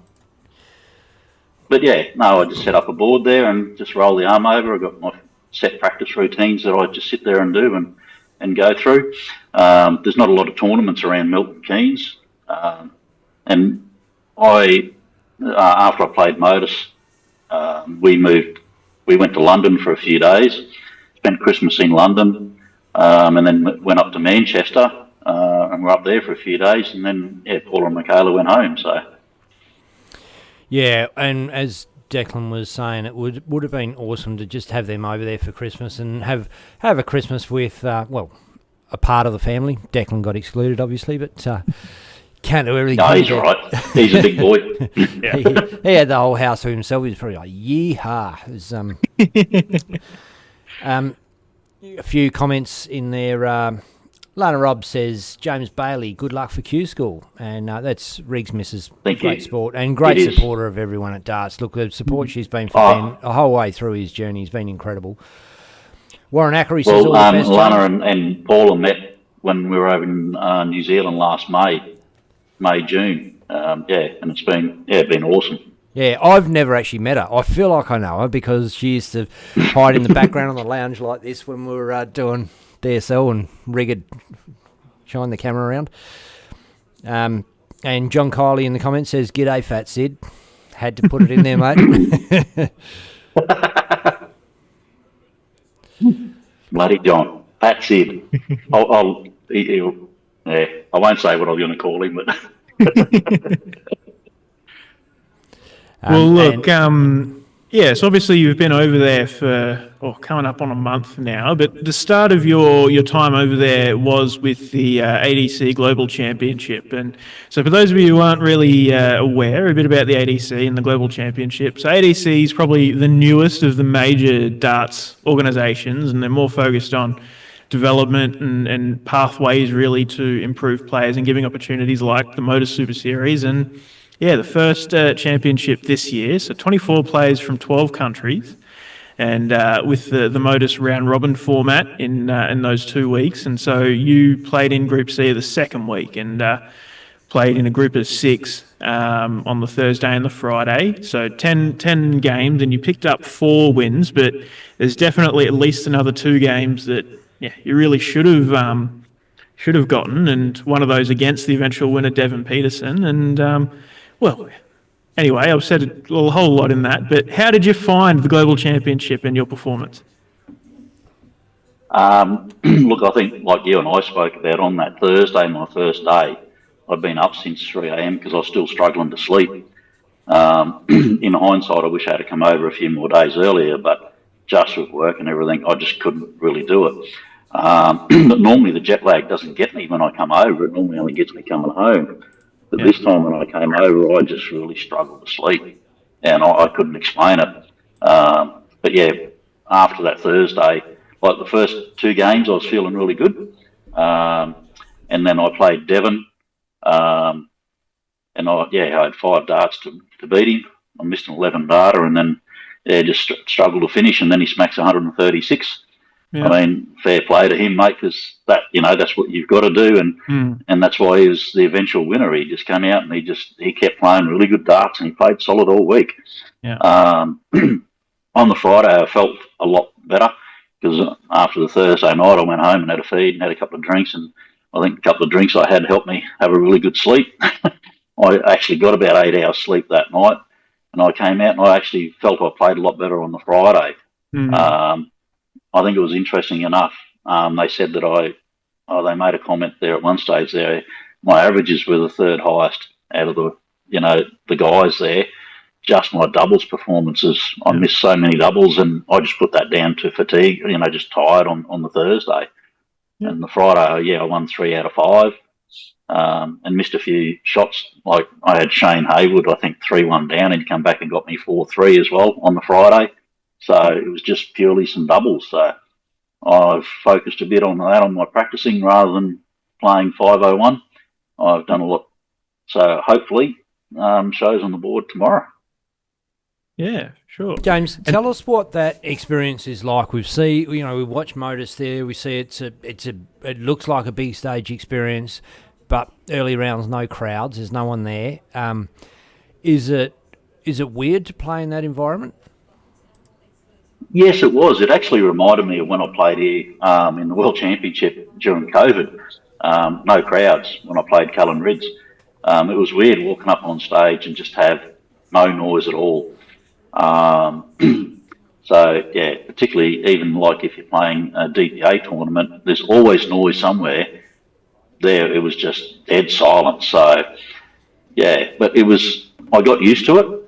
But yeah, no, I just set up a board there and just roll the arm over. I've got my set practice routines that I just sit there and do and go through. There's not a lot of tournaments around Milton Keynes. And after I played Modus, we went to London for a few days, spent Christmas in London, and then went up to Manchester, and we're up there for a few days, and then, Paula and Michaela went home, so. Yeah, and as Declan was saying, it would have been awesome to just have them over there for Christmas and have a Christmas with, a part of the family. Declan got excluded, obviously, but can't do everything. No, he's all right. He's a big boy. he had the whole house to himself. He was probably like, yeehaw. It was, a few comments in there. Lana Robb says, James Bailey, good luck for Q School. And that's Riggs Mrs. Great sport and great supporter of everyone at darts. Look, the support she's been for Ben the whole way through his journey has been incredible. Warren Ackery says, all the best. Lana and Paula met when we were over in New Zealand last June. And it's been awesome. Yeah, I've never actually met her. I feel like I know her because she used to hide in the background on the lounge like this when we were doing DSL and rigged, shine the camera around. And John Kiley in the comments says, "G'day, Fat Sid." Had to put it in there, mate. Bloody John, Fat Sid. I won't say what I'm going to call him, but. Well, look, so obviously you've been over there for coming up on a month now, but the start of your time over there was with the ADC Global Championship. And so for those of you who aren't really aware a bit about the ADC and the Global Championship, so ADC is probably the newest of the major darts organisations, and they're more focused on development and pathways really to improve players and giving opportunities like the Modus Super Series. And the first championship this year. So 24 players from 12 countries, and with the Modus round robin format in those 2 weeks. And so you played in Group C the second week, and played in a group of 6 on the Thursday and the Friday. So 10 games, and you picked up 4 wins, but there's definitely at least another 2 games that you really should have gotten, and one of those against the eventual winner, Devon Peterson. And anyway, I've said a whole lot in that, but how did you find the Global Championship and your performance? Look, I think like you and I spoke about on that Thursday, my first day, I'd been up since 3 a.m. because I was still struggling to sleep. In hindsight, I wish I had come over a few more days earlier, but just with work and everything, I just couldn't really do it. But normally the jet lag doesn't get me when I come over. It normally only gets me coming home. But this time when I came over, I just really struggled to sleep, and I couldn't explain it. But yeah, after that Thursday, like the first 2 games, I was feeling really good. And then I played Devon, and I had 5 darts to beat him. I missed an 11 darter, and then just struggled to finish, and then he smacks 136. Yeah. I mean, fair play to him, mate, because that's what you've got to do, and that's why he was the eventual winner. He just came out and he kept playing really good darts, and he played solid all week. Yeah. On the Friday, I felt a lot better because after the Thursday night, I went home and had a feed and had a couple of drinks, and I think a couple of drinks I had helped me have a really good sleep. I actually got about 8 hours sleep that night, and I came out and I actually felt I played a lot better on the Friday. I think it was interesting enough. They said that they made a comment there at one stage there. My averages were the 3rd highest out of the guys there. Just my doubles performances. I missed so many doubles, and I just put that down to fatigue. Just tired on the Thursday. And the Friday, I won 3 out of 5, and missed a few shots. Like I had Shane Haywood, I think 3-1 down, and he come back and got me 4-3 as well on the Friday. So it was just purely some doubles. So I've focused a bit on that on my practicing rather than playing 501. I've done a lot. So hopefully shows on the board tomorrow. Yeah, sure. James, tell us what that experience is like. We watch Modus there. We see it looks like a big stage experience, but early rounds, no crowds. There's no one there. Is it weird to play in that environment? Yes, it was. It actually reminded me of when I played here in the World Championship during COVID. No crowds when I played Cullen Ridge. It was weird walking up on stage and just have no noise at all. Particularly even like if you're playing a DPA tournament, there's always noise somewhere. There, it was just dead silent. So, but I got used to it.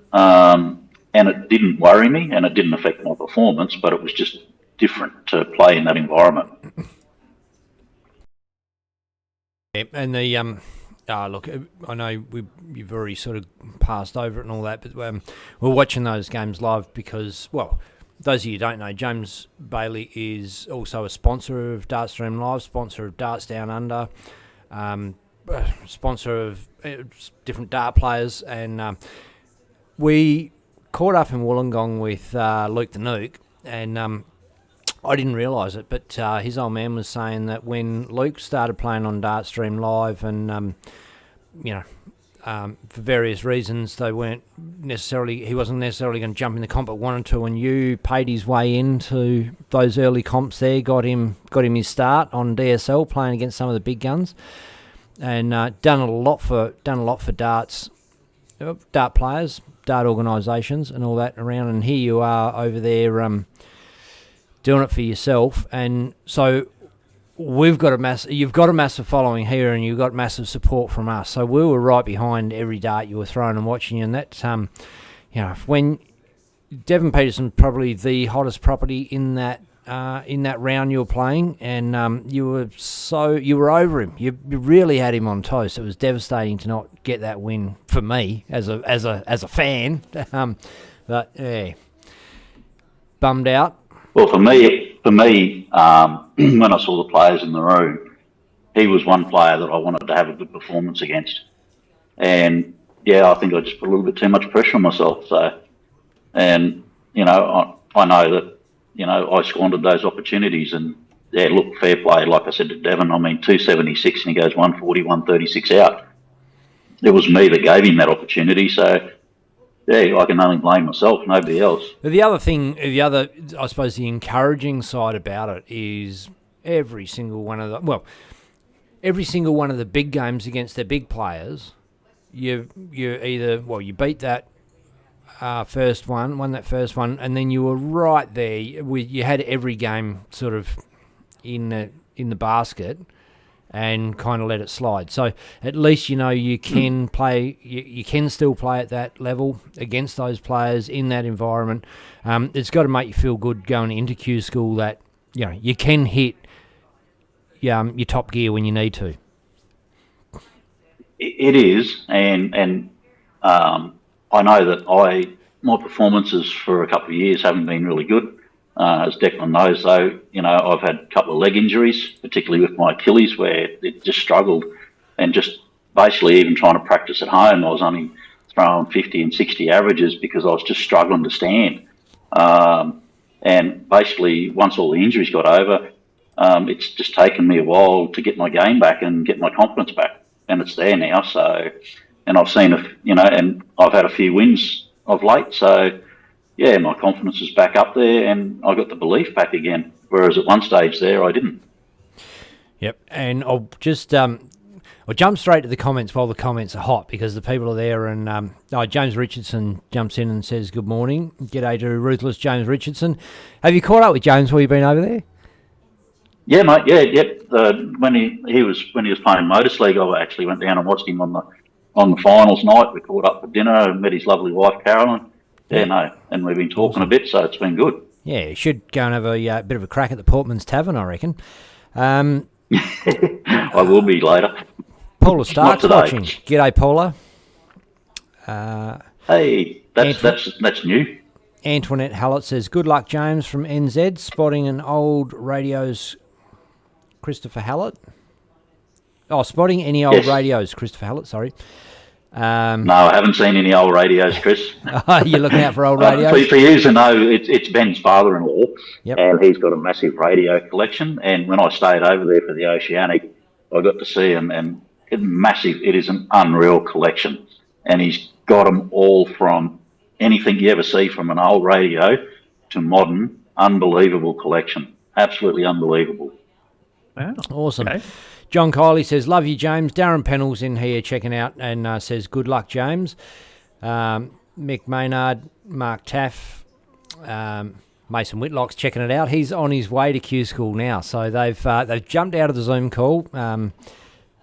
And it didn't worry me, and it didn't affect my performance, but it was just different to play in that environment. Yeah, and the look, I know you've already sort of passed over it and all that, but we're watching those games live because, well, those of you who don't know, James Bailey is also a sponsor of Dartstream Live, sponsor of Darts Down Under, sponsor of different dart players, and we caught up in Wollongong with Luke the Nuke, and I didn't realise it, but his old man was saying that when Luke started playing on Dartstream Live, and for various reasons, he wasn't necessarily going to jump in the comp, but wanted to, and you paid his way into those early comps there, got him his start on DSL playing against some of the big guns, and done a lot for darts, dart players, dart organisations and all that around, and here you are over there doing it for yourself. And so you've got a massive following here, and you've got massive support from us, so we were right behind every dart you were throwing and watching you. And that when Devon Peterson probably the hottest property in that round you were playing, and you were over him. You really had him on toast. It was devastating to not get that win for me as a fan. But yeah, bummed out. Well, for me, when I saw the players in the room, he was one player that I wanted to have a good performance against, and yeah, I think I just put a little bit too much pressure on myself. So, and you know, I know that, you know, I squandered those opportunities. And yeah, look, fair play. Like I said to Devon, I mean, 276 and he goes 140, 136 out. It was me that gave him that opportunity. So yeah, I can only blame myself, nobody else. But the other thing, I suppose, the encouraging side about it is every single one of the big games against their big players, you beat that first one, won that first one, and then you were right there. You had every game sort of in the basket, and kind of let it slide. So at least you know you can play. You can still play at that level against those players in that environment. It's got to make you feel good going into Q School that, you know, you can hit your top gear when you need to. It is, and I know that my performances for a couple of years haven't been really good. As Declan knows, though, you know, I've had a couple of leg injuries, particularly with my Achilles, where it just struggled, and just basically even trying to practice at home, I was only throwing 50 and 60 averages because I was just struggling to stand. And basically, once all the injuries got over, it's just taken me a while to get my game back and get my confidence back, and it's there now. So, and I've seen and I've had a few wins of late, so. Yeah, my confidence is back up there, and I got the belief back again. Whereas at one stage there, I didn't. Yep, and I'll just I'll jump straight to the comments while the comments are hot, because the people are there. And James Richardson jumps in and says, "Good morning, g'day to Ruthless James Richardson." Have you caught up with James while you've been over there? Yeah, mate. Yeah. When he was playing Motors League, I actually went down and watched him on the finals night. We caught up for dinner and met his lovely wife Carolyn. Yeah, no, and we've been talking a bit, so it's been good. Yeah, you should go and have a bit of a crack at the Portman's Tavern, I reckon. I will be later. Paula Stark's watching. G'day, Paula. Hey, that's new. Antoinette Hallett says, "Good luck, James," from NZ, spotting an old radio's Christopher Hallett. Oh, spotting any old radios, Christopher Hallett, sorry. No, I haven't seen any old radios, Chris. You're looking out for old radios? For you to know, it's Ben's father-in-law, and he's got a massive radio collection. And when I stayed over there for the Oceanic, I got to see him, and it's massive. It is an unreal collection. And he's got them all from anything you ever see from an old radio to modern. Unbelievable collection. Absolutely unbelievable. Wow. Awesome. Okay. John Kiley says, "Love you, James." Darren Pennell's in here checking out and says, "Good luck, James." Mick Maynard, Mark Taff, Mason Whitlock's checking it out. He's on his way to Q School now, so they've jumped out of the Zoom call and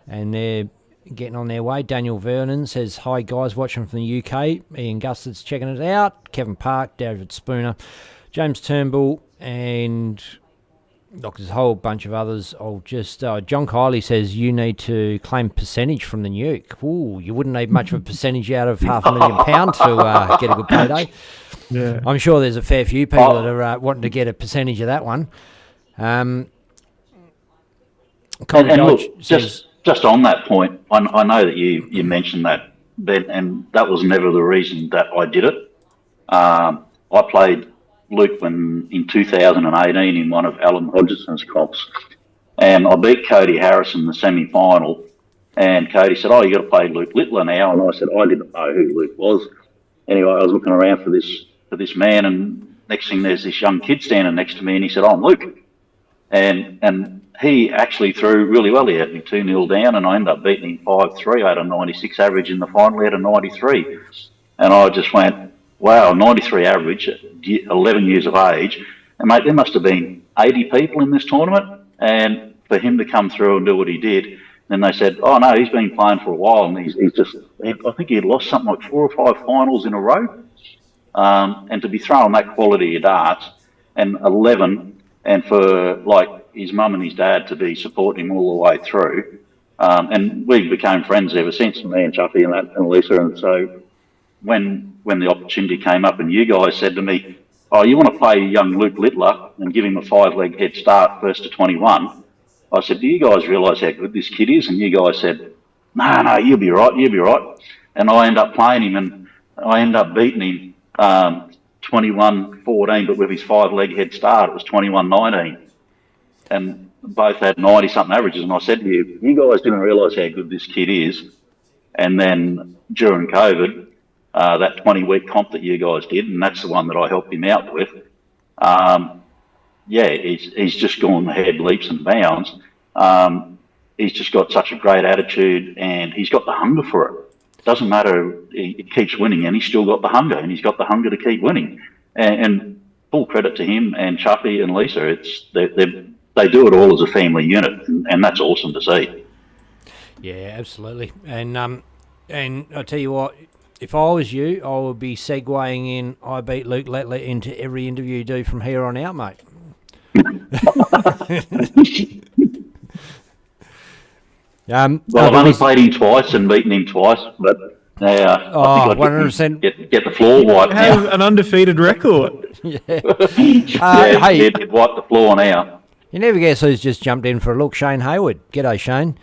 they're getting on their way. Daniel Vernon says, "Hi guys, watching from the UK." Ian Gustard's checking it out. Kevin Park, David Spooner, James Turnbull, and there's a whole bunch of others. I'll just John Kiley says, "You need to claim percentage from the nuke." Ooh, you wouldn't need much of a percentage out of £500,000 to get a good payday. Yeah, I'm sure there's a fair few people that are wanting to get a percentage of that one. And look, just on that point, I know that you mentioned that, Ben, and that was never the reason that I did it. I played Luke in 2018 in one of Alan Hodgson's comps, and I beat Cody Harris in the semi-final, and Cody said, "Oh, you got to play Luke Littler now," and I said, "I didn't know who Luke was." Anyway, I was looking around for this man, and next thing there's this young kid standing next to me, and he said, "Oh, I'm Luke," and he actually threw really well. He had me 2-0 down, and I ended up beating him 5-3. I had a 96 average in the final. He had a 93, and I just went, wow, 93 average at 11 years of age. And, mate, there must have been 80 people in this tournament. And for him to come through and do what he did, then they said, "Oh, no, he's been playing for a while." And he's just, I think he had lost something like 4 or 5 finals in a row. And to be throwing that quality of darts, and 11, and for, like, his mum and his dad to be supporting him all the way through. And we became friends ever since, me and Chuffy and Lisa. And so when the opportunity came up and you guys said to me, "Oh, you want to play young Luke Littler and give him a 5-leg head start first to 21?" I said, "Do you guys realise how good this kid is?" And you guys said, No, you'll be right. and I end up playing him, and I end up beating him 21-14, but with his 5-leg head start, it was 21-19. And both had 90-something averages. And I said to you, you guys didn't realise how good this kid is. And then during COVID, that 20-week comp that you guys did, and that's the one that I helped him out with, he's just gone ahead leaps and bounds. He's just got such a great attitude, and he's got the hunger for it. Doesn't matter, he keeps winning, and he's still got the hunger, and he's got the hunger to keep winning. And full credit to him and Chuffy and Lisa. They do it all as a family unit, and that's awesome to see. Yeah, absolutely. And I tell you what, if I was you, I would be segueing in I beat Luke Letley into every interview you do from here on out, mate. Well, I've only played him twice and beaten him twice, but I think 100% get the floor wiped now. Have an undefeated record. Hey, he'd wipe the floor now. You never guess who's just jumped in for a look. Shane Hayward. G'day, Shane.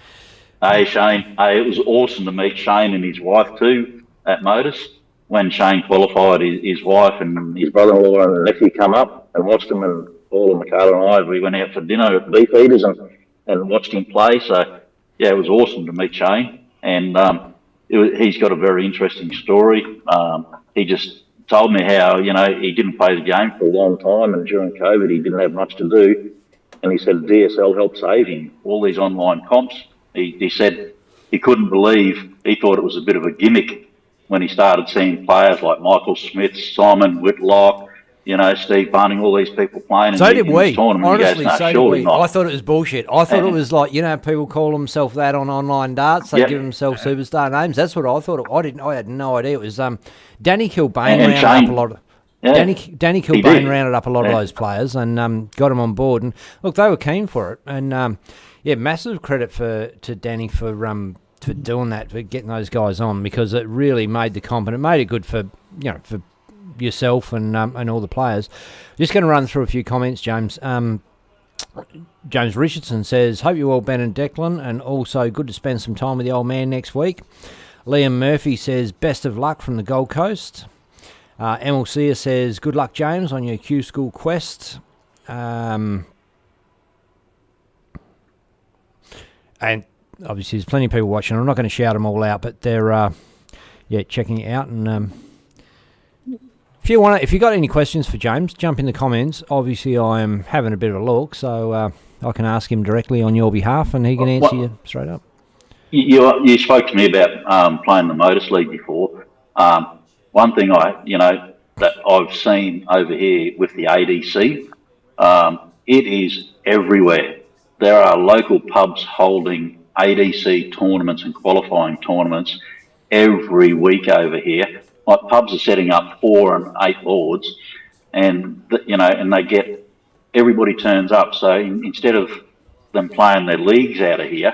Hey, Shane. Hey, it was awesome to meet Shane and his wife too at Modus. When Shane qualified, his wife and his brother-in-law and nephew come up and watched him, and Paul and Michaela and I, we went out for dinner at Beef Eaters and watched him play. So, yeah, it was awesome to meet Shane. And he's got a very interesting story. He just told me how, he didn't play the game for a long time, and during COVID he didn't have much to do. And he said DSL helped save him. All these online comps, he said he couldn't believe, he thought it was a bit of a gimmick when he started seeing players like Michael Smith, Simon Whitlock, Steve Bunning, all these people playing. So did we. Honestly, so did we. I thought it was bullshit. I thought it was like, people call themselves that on online darts. They give themselves superstar names. That's what I thought. I had no idea. It was Danny Kilbane rounded up a lot of... Yeah, Danny Kilbane rounded up a lot of those players and got them on board. And look, they were keen for it. And massive credit to Danny for doing that, for getting those guys on, because it really made the comp, and it made it good for for yourself and all the players. Just going to run through a few comments, James. James Richardson says, hope you're well, Ben and Declan, and also good to spend some time with the old man next week. Liam Murphy says, best of luck from the Gold Coast. Emil Sear says, good luck, James, on your Q School quest. And obviously there's plenty of people watching. I'm not going to shout them all out, but they're checking it out. And if you got any questions for James, jump in the comments. Obviously I am having a bit of a look, so I can ask him directly on your behalf, and he can answer you straight up. You spoke to me about playing the Modus League before. One thing that I've seen over here with the ADC, it is everywhere. There are local pubs holding ADC tournaments and qualifying tournaments every week over here. Like, pubs are setting up 4 and 8 boards, and they get, everybody turns up. So instead of them playing their leagues out of here,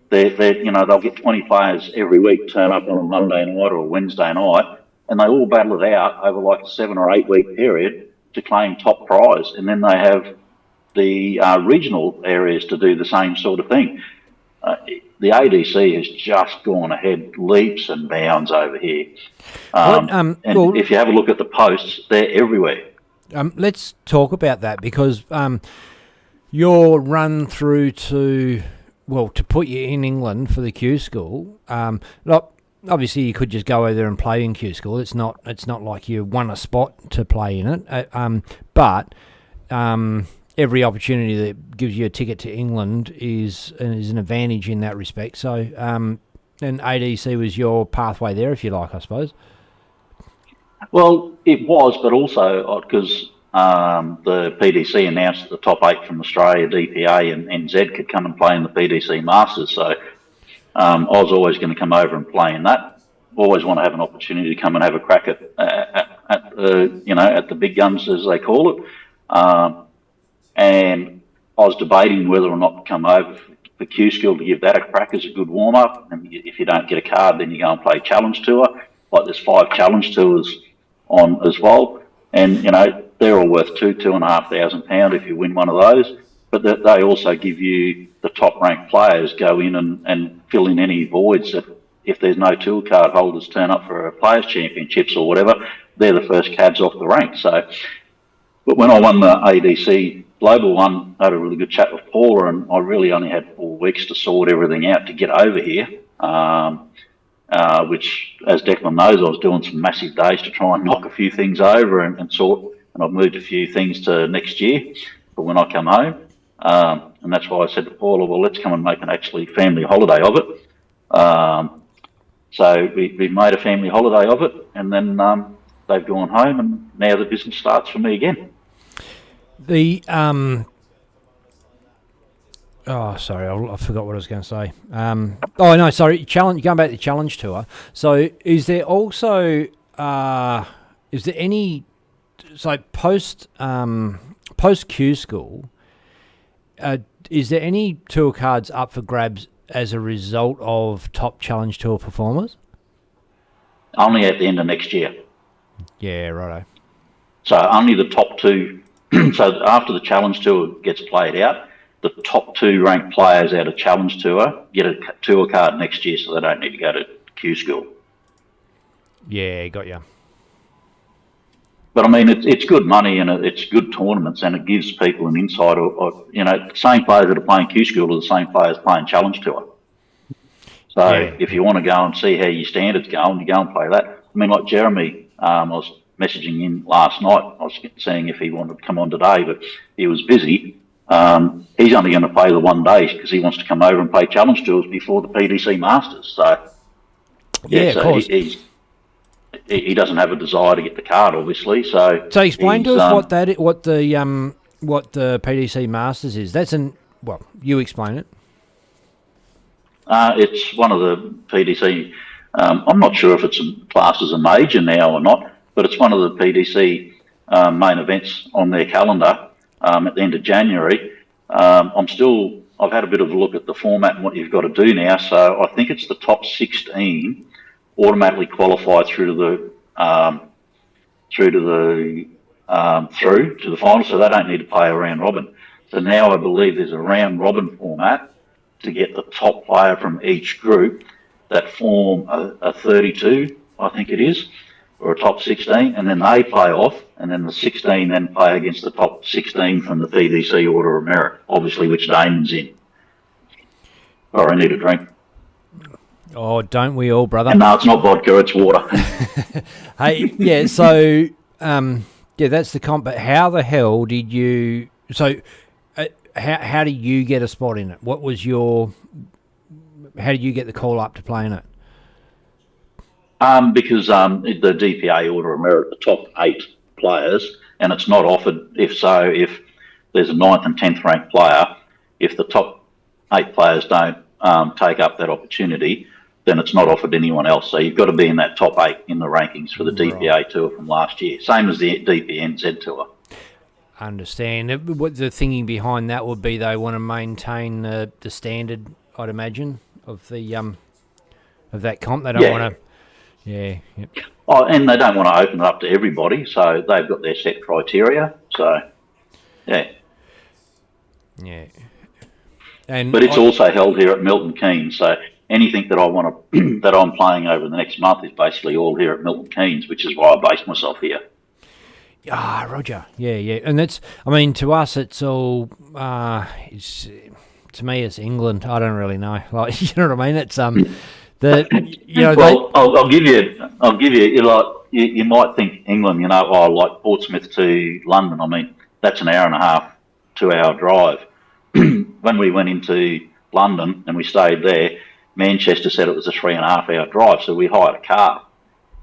they'll get 20 players every week turn up on a Monday night or a Wednesday night, and they all battle it out over like a 7 or 8 week period to claim top prize. And then they have the regional areas to do the same sort of thing. The ADC has just gone ahead leaps and bounds over here. If you have a look at the posts, they're everywhere. Let's talk about that, because your run through to put you in England for the Q School, obviously you could just go over there and play in Q School. It's not like you won a spot to play in it. But every opportunity that gives you a ticket to England is an advantage in that respect. So, and ADC was your pathway there, if you like, I suppose. Well, it was, but also because the PDC announced that the top 8 from Australia, DPA and NZ could come and play in the PDC Masters. So I was always going to come over and play in that. Always want to have an opportunity to come and have a crack at the big guns, as they call it. And I was debating whether or not to come over for Q School to give that a crack as a good warm-up. And if you don't get a card, then you go and play Challenge Tour. Like, there's 5 Challenge Tours on as well. And, they're all worth £2,500 if you win one of those. But they also give you the top-ranked players go in and fill in any voids that if there's no tour card holders turn up for a Players Championships or whatever, they're the first cabs off the rank. So, but when I won the ADC Global one, I had a really good chat with Paula, and I really only had 4 weeks to sort everything out to get over here. Which, as Declan knows, I was doing some massive days to try and knock a few things over and sort, and I've moved a few things to next year for when I come home. And that's why I said to Paula, well, let's come and make an actually family holiday of it. So we made a family holiday of it, and then they've gone home, and now the business starts for me again. The oh, sorry, I forgot what I was going to say. Oh no, sorry. Challenge. Going back to the challenge tour. So, is there also is there any post Q school? Is there any tour cards up for grabs as a result of top challenge tour performers? Only at the end of next year. Yeah, righto. So only the top 2. So after the challenge tour gets played out, the top 2 ranked players out of challenge tour get a tour card next year, so they don't need to go to Q school. Yeah, got you. But I mean, it's good money, and it's good tournaments, and it gives people an insight of the same players that are playing Q school are the same players playing challenge tour. So if you want to go and see how your standards go, and you go and play that. I mean, like Jeremy, I was messaging him last night. I was seeing if he wanted to come on today, but he was busy. He's only going to play the 1 day because he wants to come over and play challenge tours before the PDC Masters. So of course. He doesn't have a desire to get the card, obviously. So explain to us what the PDC Masters is. You explain it. It's one of the PDC. I'm not sure if it's classed as a major now or not, but it's one of the PDC main events on their calendar at the end of January. I've had a bit of a look at the format and what you've got to do now. So I think it's the top 16 automatically qualify through to the final, so they don't need to play a round robin. So now I believe there's a round robin format to get the top player from each group that form a 32, I think it is, or a top 16, and then they play off, and then the 16 then play against the top 16 from the PDC Order of Merit, obviously, which Damon's in. Or I need a drink. Oh, don't we all, brother? And no, it's not vodka, it's water. Hey, yeah, so, that's the comp, but how the hell did you... So, how do you get a spot in it? What was your... How did you get the call up to play in it? Because the DPA Order of Merit, the top 8 players, and it's not offered, if there's a 9th and 10th ranked player, if the top 8 players don't take up that opportunity, then it's not offered to anyone else. So you've got to be in that top 8 in the rankings for the DPA tour from last year. Same as the DPNZ tour. Understand. What the thinking behind that would be, they want to maintain the standard, I'd imagine, of the of that comp. They don't want to... Yeah. Yep. Oh, and they don't want to open it up to everybody, so they've got their set criteria. So, yeah. Yeah. But it's also held here at Milton Keynes, so anything that I want to that I'm playing over the next month is basically all here at Milton Keynes, which is why I base myself here. Ah, Roger. Yeah. And that's, I mean, to us, it's all, to me, it's England. I don't really know. Like, you know what I mean? It's, I'll give you, you might think England, like Portsmouth to London. I mean, that's an hour and a half, 2-hour drive. When we went into London and we stayed there, Manchester said it was a 3.5-hour drive, so we hired a car.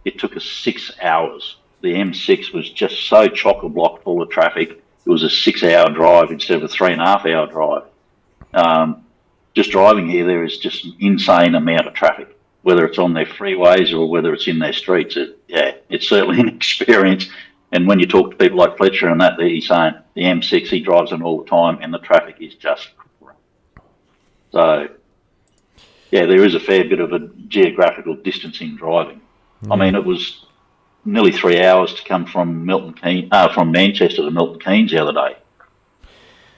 It took us 6 hours. The M6 was just so chock-a-block full of traffic. It was a 6-hour drive instead of a 3.5-hour drive. Just driving here, there is just an insane amount of traffic, whether it's on their freeways or whether it's in their streets. It's certainly an experience. And when you talk to people like Fletcher and that, he's saying the M6, he drives it all the time, and the traffic is just... So, yeah, there is a fair bit of a geographical distance in driving. I mean, it was nearly 3 hours to come from from Manchester to Milton Keynes the other day.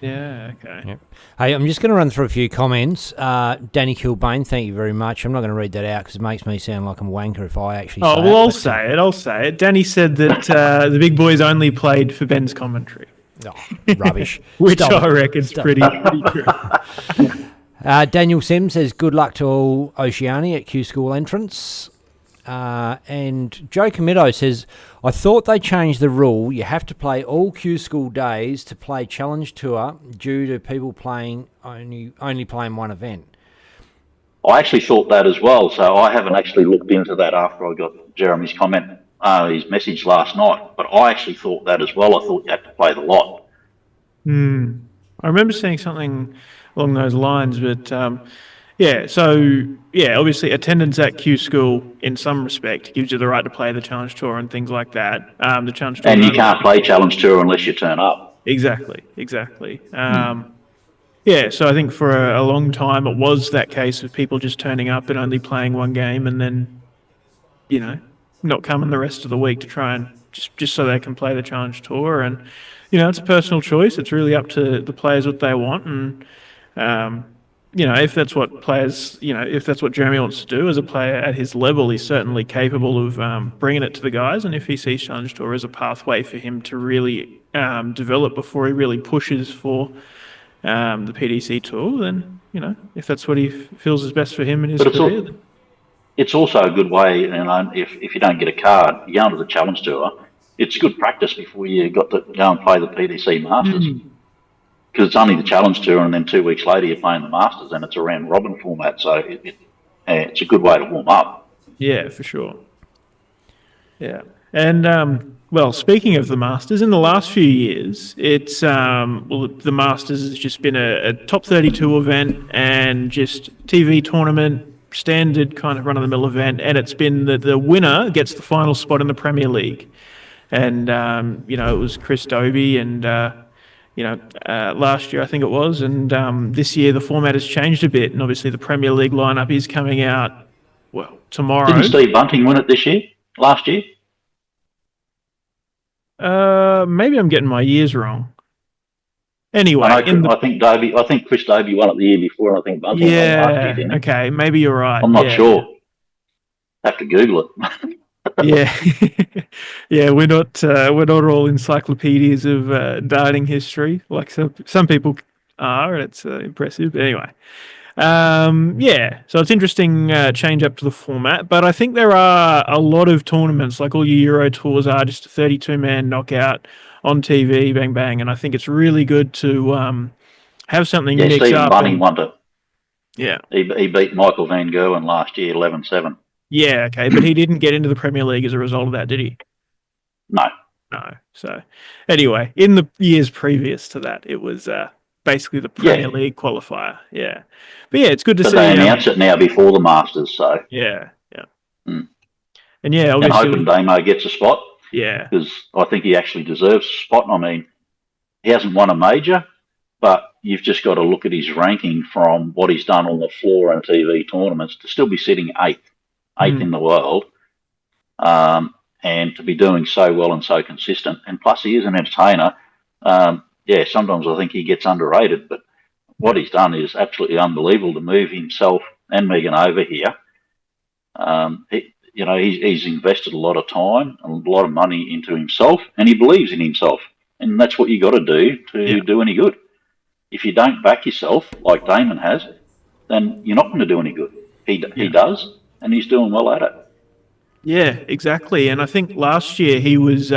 Yeah, okay. Yep. Hey, I'm just going to run through a few comments. Danny Kilbane, thank you very much. I'm not going to read that out because it makes me sound like I'm a wanker if I actually say it. Oh, well, I'll but, say it. I'll say it. Danny said that the big boys only played for Ben's commentary. Oh, rubbish. Which Stop I it. reckon's Stop. pretty true. Daniel Sims says, good luck to all Oceania at Q School entrance. And Joe Comito says, I thought they changed the rule. You have to play all Q School days to play Challenge Tour due to people playing only playing one event. I actually thought that as well, so I haven't actually looked into that after I got Jeremy's comment, his message last night. But I actually thought that as well. I thought you had to play the lot. I remember seeing something along those lines, but obviously attendance at Q School in some respect gives you the right to play the Challenge Tour and things like that. The Challenge Tour, And you can't play Challenge Tour unless you turn up. Exactly. So I think for a long time it was that case of people just turning up and only playing one game and then, not coming the rest of the week to try and just so they can play the Challenge Tour. And, it's a personal choice. It's really up to the players what they want. And, if that's what players, if that's what Jeremy wants to do as a player at his level, he's certainly capable of bringing it to the guys. And if he sees Challenge Tour as a pathway for him to really develop before he really pushes for the PDC Tour, then, if that's what he feels is best for him in his career. Then. It's also a good way, if you don't get a card, you go into the Challenge Tour. It's good practice before you got to go and play the PDC Masters. Because it's only the Challenge Tour, and then 2 weeks later you're playing the Masters, and it's a round robin format, so it's a good way to warm up. Yeah, for sure. Yeah, and speaking of the Masters, in the last few years, it's the Masters has just been a top 32 event and just TV tournament, standard kind of run-of-the-mill event, and it's been the winner gets the final spot in the Premier League, and it was Chris Dobie and. Last year I think it was, and this year the format has changed a bit, and obviously the Premier League lineup is coming out, tomorrow. Didn't Steve Bunting win it last year? Maybe I'm getting my years wrong. Anyway, I think Chris Dobie won it the year before, and I think Bunting won it last year, didn't he? Okay, maybe you're right. I'm not sure. Have to Google it. Yeah, we're not all encyclopedias of darting history like some people are, and it's impressive. But anyway, so it's interesting change up to the format, but I think there are a lot of tournaments, like all your Euro tours are just a 32-man knockout on TV, bang bang, and I think it's really good to have something mixed Stephen up. Bunting won it. Yeah, he beat Michael Van Gerwen last year 11-7. Yeah, okay, but he didn't get into the Premier League as a result of that, did he? No. So, anyway, in the years previous to that, it was basically the Premier League qualifier. Yeah, but it's good to see. They announce it now before the Masters, so yeah. And obviously, hoping Damo gets a spot. Yeah, because I think he actually deserves a spot. I mean, he hasn't won a major, but you've just got to look at his ranking from what he's done on the floor and TV tournaments to still be sitting eighth in the world, and to be doing so well and so consistent. And plus, he is an entertainer. Sometimes I think he gets underrated, but what he's done is absolutely unbelievable to move himself and Megan over here. He's invested a lot of time and a lot of money into himself, and he believes in himself. And that's what you got to do to do any good. If you don't back yourself, like Damon has, then you're not going to do any good. He does, and he's doing well at it. Yeah, exactly. And I think last year he was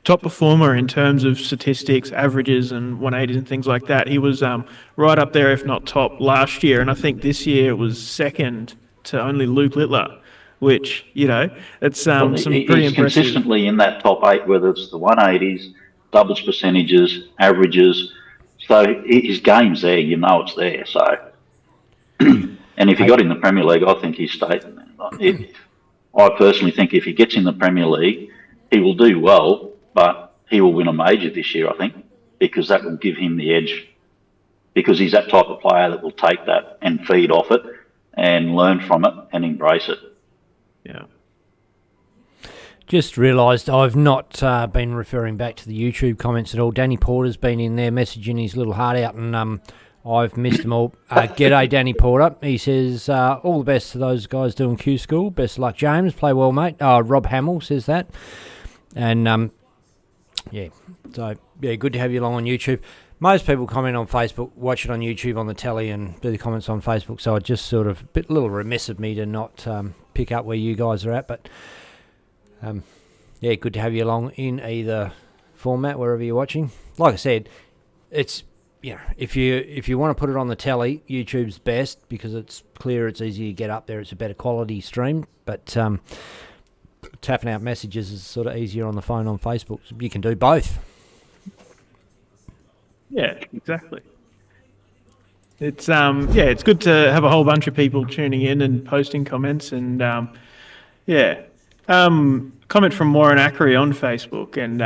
top performer in terms of statistics, averages, and 180s and things like that. He was right up there, if not top, last year. And I think this year it was second to only Luke Littler, which, it's some pretty impressive. Consistently in that top 8, whether it's the 180s, doubles percentages, averages. So his game's there, it's there. So, and if he got in the Premier League, I think he's stayed. I personally think if he gets in the Premier League, he will do well, but he will win a major this year, I think, because that will give him the edge, because he's that type of player that will take that and feed off it and learn from it and embrace it. Yeah. Just realised I've not been referring back to the YouTube comments at all. Danny Porter's been in there messaging his little heart out, and I've missed them all. G'day, Danny Porter. He says, all the best to those guys doing Q School. Best of luck, James. Play well, mate. Rob Hamill says that. And, so, good to have you along on YouTube. Most people comment on Facebook, watch it on YouTube on the telly, and do the comments on Facebook, so I just sort of, a little remiss of me to not pick up where you guys are at, but... good to have you along in either format, wherever you're watching. Like I said, it's if you want to put it on the telly, YouTube's best because it's clear, it's easy to get up there, it's a better quality stream. But tapping out messages is sort of easier on the phone on Facebook. You can do both. Yeah, exactly. It's it's good to have a whole bunch of people tuning in and posting comments, and comment from Warren Ackery on Facebook, and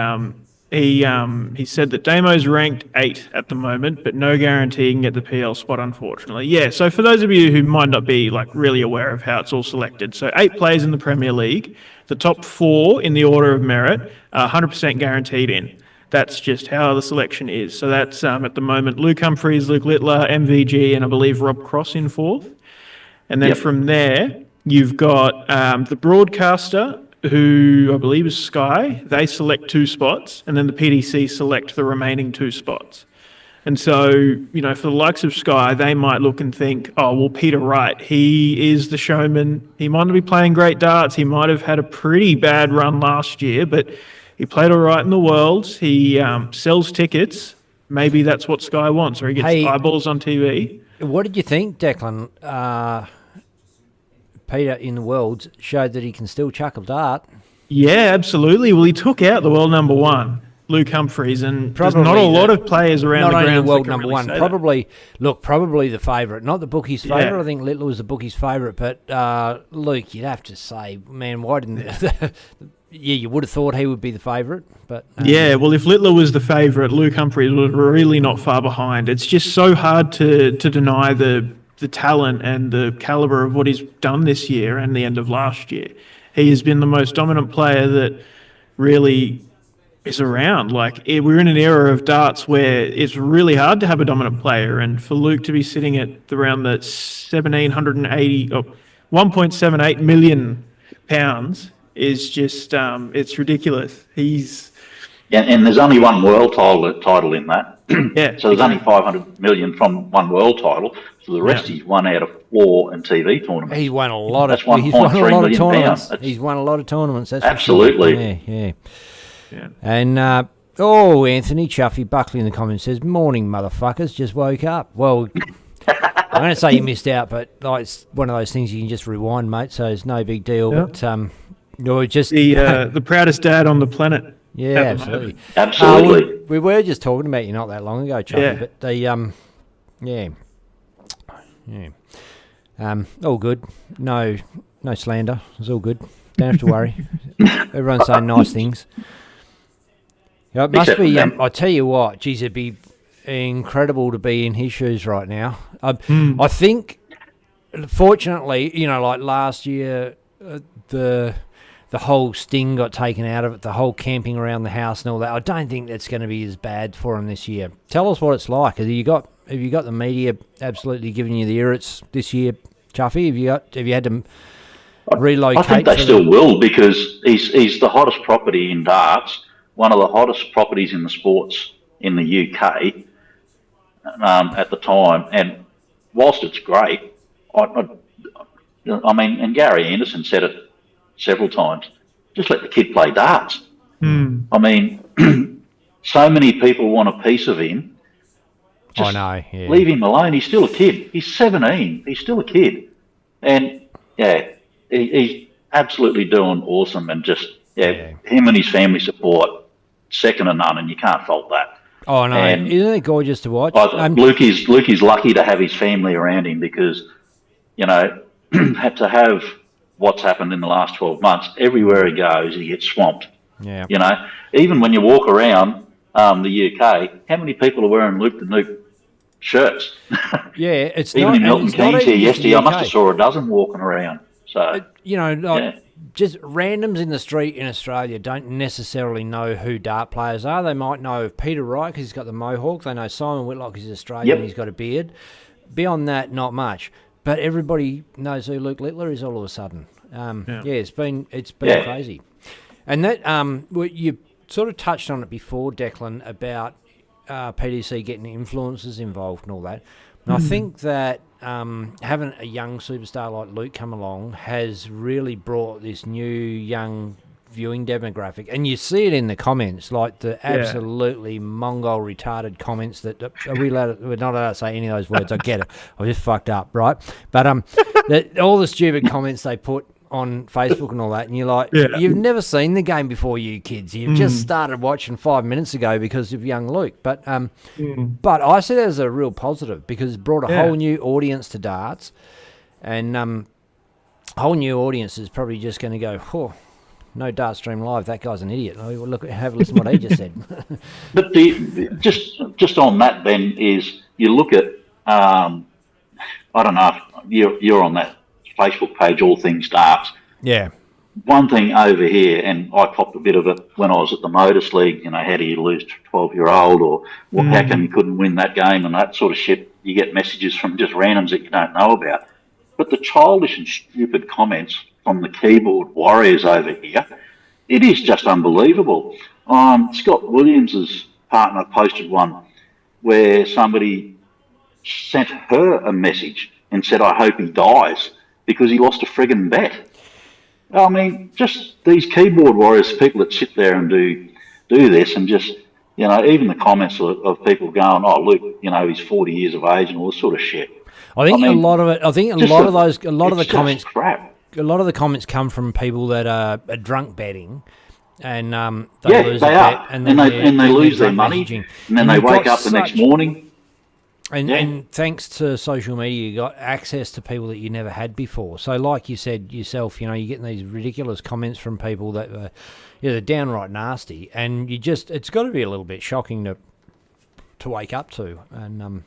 he said that Damo's ranked 8 at the moment, but no guarantee he can get the PL spot, unfortunately. Yeah, so for those of you who might not be really aware of how it's all selected, so 8 players in the Premier League, the top 4 in the order of merit are 100% guaranteed in. That's just how the selection is. So that's at the moment Luke Humphries, Luke Littler, MVG, and I believe Rob Cross in 4th. And then from there, you've got the broadcaster, who I believe is Sky. They select 2 spots, and then the PDC select the remaining 2 spots. And so, for the likes of Sky, they might look and think, oh, well, Peter Wright, he is the showman. He might not be playing great darts. He might have had a pretty bad run last year, but he played all right in the Worlds. He sells tickets. Maybe that's what Sky wants, or he gets eyeballs on TV. What did you think, Declan? Peter in the Worlds showed that he can still chuck a dart. Yeah, absolutely. Well, he took out the world number 1, Luke Humphries, and there's not a lot of players around the grounds. Not only the world number 1, probably the favourite. Not the bookies' favourite. Yeah. I think Littler was the bookies' favourite, but Luke, you'd have to say, man, why didn't... you would have thought he would be the favourite, but... well, if Littler was the favourite, Luke Humphries was really not far behind. It's just so hard to deny the talent and the calibre of what he's done this year and the end of last year. He has been the most dominant player that really is around. We're in an era of darts where it's really hard to have a dominant player, and for Luke to be sitting at around the 1.78 million pounds is just it's ridiculous. And there's only one world title in that. So there's only 500 million from one world title. So the rest he's won out of 4 and TV tournaments. He won a lot of. That's 1.3 million pounds. He's won a lot of tournaments. That's absolutely. For sure. Yeah. And Anthony Chuffy Buckley in the comments says, "Morning, motherfuckers. Just woke up." Well, I'm going to say you missed out, but it's one of those things you can just rewind, mate. So it's no big deal. Yeah. But you're just the proudest dad on the planet. Yeah, absolutely. Absolutely. We were just talking about you not that long ago, Chuffy, but they, all good. No slander. It's all good. Don't have to worry. Everyone's saying nice things. It must be. I tell you what, geez, it'd be incredible to be in his shoes right now. I think, fortunately, like last year, the whole sting got taken out of it, the whole camping around the house and all that. I don't think that's going to be as bad for him this year. Tell us what it's like. Have you got the media absolutely giving you the irrits this year, Chuffy? Have you had to relocate? I think they still will, because he's the hottest property in darts, one of the hottest properties in the sports in the UK at the time. And whilst it's great, I mean, and Gary Anderson said it several times, just let the kid play darts. I mean, so many people want a piece of him. Just leave him alone. He's still a kid. He's 17. He's still a kid. And, he's absolutely doing awesome. And just, him and his family support, second to none, and you can't fault that. Oh, no. And isn't it gorgeous to watch? Luke is lucky to have his family around him, because, had to have what's happened in the last 12 months. Everywhere he goes, he gets swamped. Yeah. Even when you walk around the UK, how many people are wearing loop-to-loop shirts? Yeah, it's even in Milton Keynes here yesterday, I must have saw a dozen walking around. So just randoms in the street in Australia don't necessarily know who dart players are. They might know of Peter Wright because he's got the mohawk. They know Simon Whitlock because he's Australian and he's got a beard. Beyond that, not much. But everybody knows who Luke Littler is all of a sudden. It's been crazy. And that you sort of touched on it before, Declan, about PDC getting influencers involved and all that. And I think that having a young superstar like Luke come along has really brought this new young viewing demographic, and you see it in the comments, like the absolutely Mongol retarded comments that we're not allowed to say any of those words. I get it. I just fucked up, right? But all the stupid comments they put on Facebook and all that, and you're like, you've never seen the game before, you kids. You've just started watching 5 minutes ago because of young Luke. But I see that as a real positive because it brought a whole new audience to darts, and a whole new audience is probably just going to go, no Dart Stream Live, that guy's an idiot. Look, have a listen to what he just said. But just on that then is you look at I don't know if you're on that Facebook page, All Things Darts. Yeah. One thing over here, and I copped a bit of it when I was at the Motors League. How do you lose to a 12-year-old, or how come you couldn't win that game, and that sort of shit. You get messages from just randoms that you don't know about. But the childish and stupid comments from the keyboard warriors over here, it is just unbelievable. Scott Williams' partner posted one where somebody sent her a message and said, I hope he dies because he lost a friggin' bet. I mean, just these keyboard warriors, people that sit there and do this, and just, even the comments of people going, oh, Luke, he's 40 years of age and all this sort of shit. I think a lot of the comments, crap. A lot of the comments come from people that are drunk betting, and they lose they a are, bet, and they lose their money, and then they wake up the next morning. And thanks to social media, you got access to people that you never had before. So, like you said yourself, you're getting these ridiculous comments from people that they're downright nasty, and it's got to be a little bit shocking to wake up to, and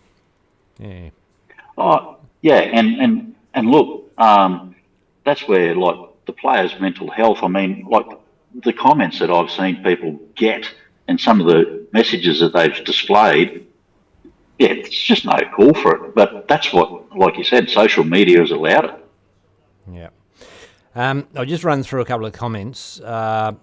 Oh yeah, and look, that's where like the players' mental health. I mean, like the comments that I've seen people get, and some of the messages that they've displayed. Yeah, it's just no call for it. But that's what, like you said, social media has allowed it. Yeah. I'll just run through a couple of comments. So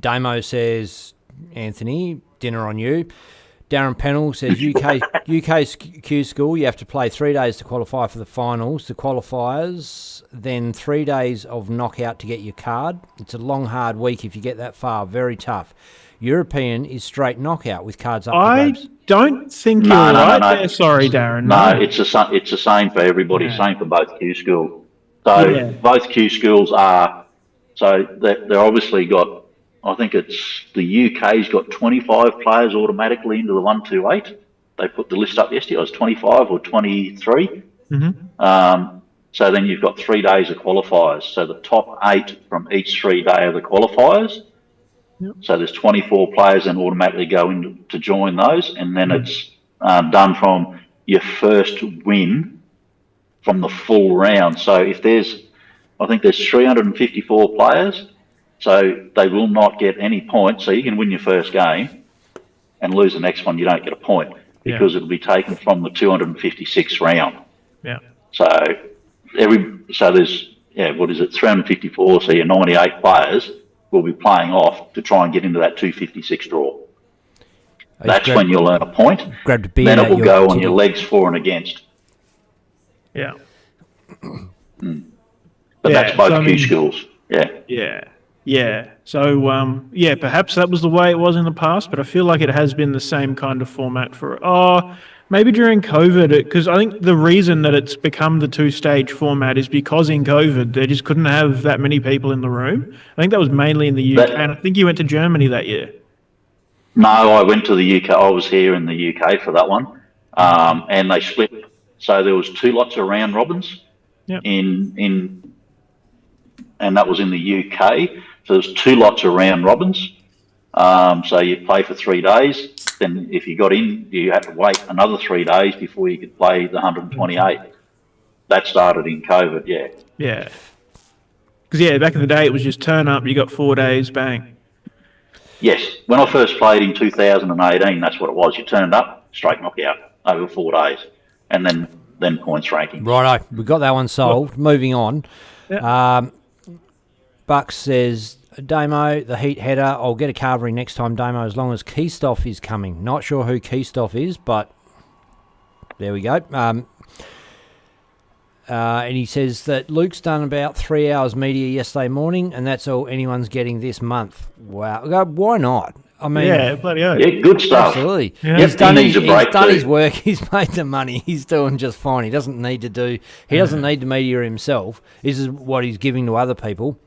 Damo says, Anthony, dinner on you. Darren Pennell says, UK's Q School, you have to play 3 days to qualify for the finals, the qualifiers, then 3 days of knockout to get your card. It's a long, hard week if you get that far. Very tough. European is straight knockout with cards up. I don't think you're right there. Sorry, Darren. No, it's the same for everybody. Yeah. Same for both Q schools. So both Q schools are. So they're obviously got. I think it's the UK's got 25 players automatically into the 128. They put the list up yesterday. It was 25 or 23. Mm-hmm. So then you've got 3 days of qualifiers. So the top 8 from each 3 day of the qualifiers. Yep. So there's 24 players and automatically go in to join those. And then it's done from your first win from the full round. So I think there's 354 players. So they will not get any points. So you can win your first game and lose the next one. You don't get a point because it'll be taken from the 256th round. Yeah. So there's 354. So your 98 players will be playing off to try and get into that 256 draw. That's when you'll earn a point. Then it will go on your legs for and against. Yeah. But that's both Q schools. Yeah. Yeah. Yeah. So, perhaps that was the way it was in the past, but I feel like it has been the same kind of format for, maybe during COVID, because I think the reason that it's become the 2-stage format is because in COVID, they just couldn't have that many people in the room. I think that was mainly in the UK, and I think you went to Germany that year. No, I went to the UK. I was here in the UK for that one, and they split. So there was 2 lots of round robins and that was in the UK. So there's 2 lots of round robins. So you play for 3 days. then if you got in, you had to wait another 3 days before you could play the 128. That started in COVID, yeah. Yeah. Because, yeah, back in the day, it was just turn up, you got 4 days, bang. Yes, when I first played in 2018, that's what it was. You turned up, straight knockout over 4 days, and then points ranking. Righto, we got that one solved. Moving on. Yeah. Bucks says, Damo, the heat header. I'll get a carvery next time, Damo, as long as Keystoff is coming. Not sure who Keystoff is, but there we go. And he says that Luke's done about 3 hours media yesterday morning, and that's all anyone's getting this month. Wow. Why not? I mean, Yeah, bloody hell. Yeah, good stuff. absolutely. Yeah. He's done, He needs a break he's done too. his work. He's made the money. He's doing just fine. He doesn't need to do. He doesn't need the media himself. This is what he's giving to other people.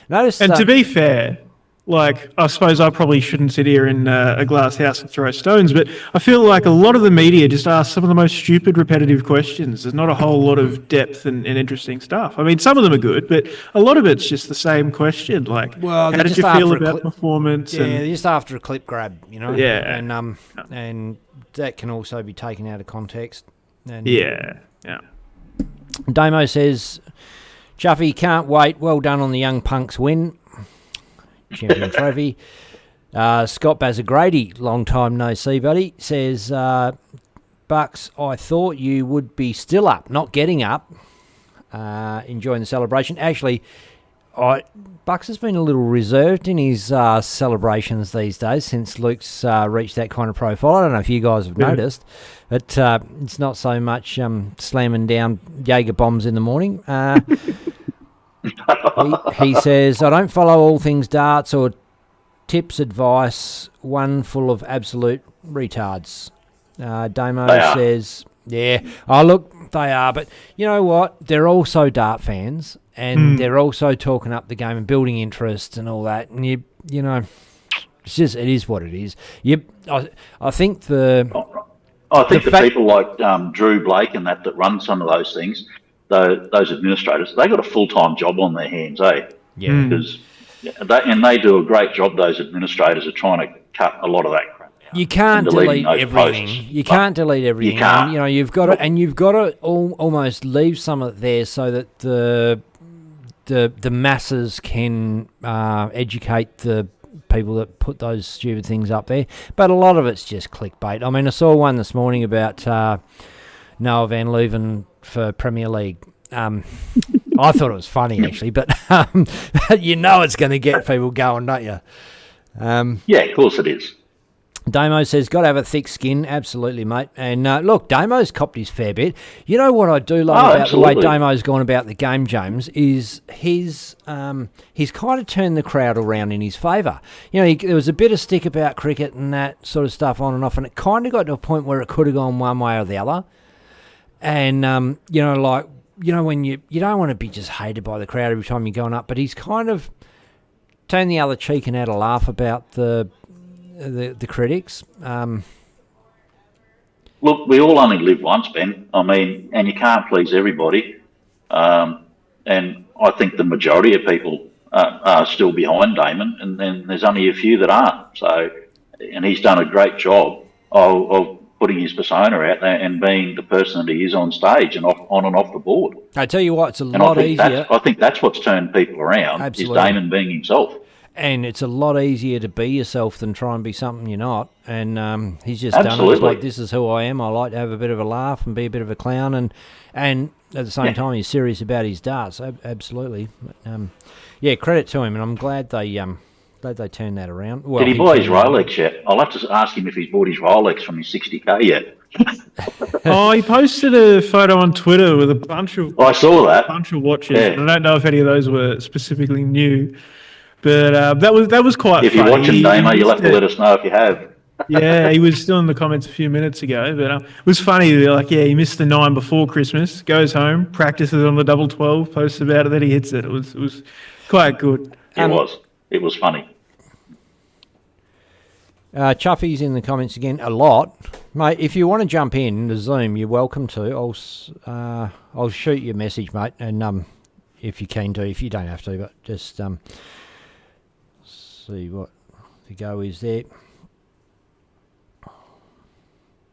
Notice. And to be fair, like, I suppose I probably shouldn't sit here in a glass house and throw stones, but I feel like a lot of the media just ask some of the most stupid, repetitive questions. There's not a whole lot of depth and interesting stuff. I mean, some of them are good, but a lot of it's just the same question. Like, Well, how they're did you just feel after a about performance? Yeah, And they're just after a clip grab, you know. Yeah. And that can also be taken out of context. And yeah. Damo says, Chuffy, can't wait. Well done on the young punks win. Champion trophy. Scott Bazzagrady, long time no see, buddy, says, Bucks, I thought you would be still up, not getting up, enjoying the celebration. Actually, Bucks has been a little reserved in his celebrations these days since Luke's reached that kind of profile. I don't know if you guys have noticed, but it's not so much slamming down Jaeger bombs in the morning. He says, I don't follow all things darts or tips advice, one full of absolute retards. Damo says, yeah, oh, look, they are. But you know what? They're also dart fans, and they're also talking up the game and building interest and all that. And, you know, it's just, it is what it is. I think the people like Drew Blake and that run some of those things, those administrators, they got a full-time job on their hands, eh? Yeah. Because they do a great job, those administrators are trying to cut a lot of that crap out. You can't delete everything. Posts. You can't delete everything. You can't. And, you know, you've got to almost leave some of it there so that the masses can educate the people that put those stupid things up there. But a lot of it's just clickbait. I mean, I saw one this morning about Noah Van Leuven for Premier League. I thought it was funny, actually, but you know it's going to get people going, don't you? Yeah, of course it is. Damo says, got to have a thick skin. Absolutely, mate. And look, Damo's copped his fair bit. You know what I do love about absolutely. the way Damo's gone about the game, James, is he's kind of turned the crowd around in his favour. You know, there was a bit of stick about cricket and that sort of stuff on and off, and it kind of got to a point where it could have gone one way or the other. And, you know, like, you know, when you don't want to be just hated by the crowd every time you're going up, but he's kind of turned the other cheek and had a laugh about the critics. Look, we all only live once, Ben. I mean, and you can't please everybody. And I think the majority of people are still behind Damon, and then there's only a few that aren't. So, and he's done a great job of putting his persona out there and being the person that he is on stage and on and off the board. I tell you what, it's a lot easier. I think that's what's turned people around. Absolutely. Is Damon being himself. And it's a lot easier to be yourself than try and be something you're not. And he's just Absolutely. done it. It's like, this is who I am. I like to have a bit of a laugh and be a bit of a clown. And at the same time, he's serious about his darts. Absolutely. But, yeah, credit to him. And I'm glad they turned that around. Well, Did he buy his Rolex yet? I'll have to ask him if he's bought his Rolex from his 60K yet. Oh, he posted a photo on Twitter with a bunch of I saw that. watches. Yeah. And I don't know if any of those were specifically new, but that was quite If funny. you're watching, Damo, you'll have to let us know if you have. Yeah, he was still in the comments a few minutes ago, but it was funny. They're like, yeah, he missed the 9 before Christmas, goes home, practices on the double 12, posts about it, then he hits it. It was quite good. It was funny. Chuffy's in the comments again a lot. Mate, if you want to jump in the Zoom, you're welcome to. I'll shoot you a message, mate, and if you can do, if you don't have to, but just see what the go is there.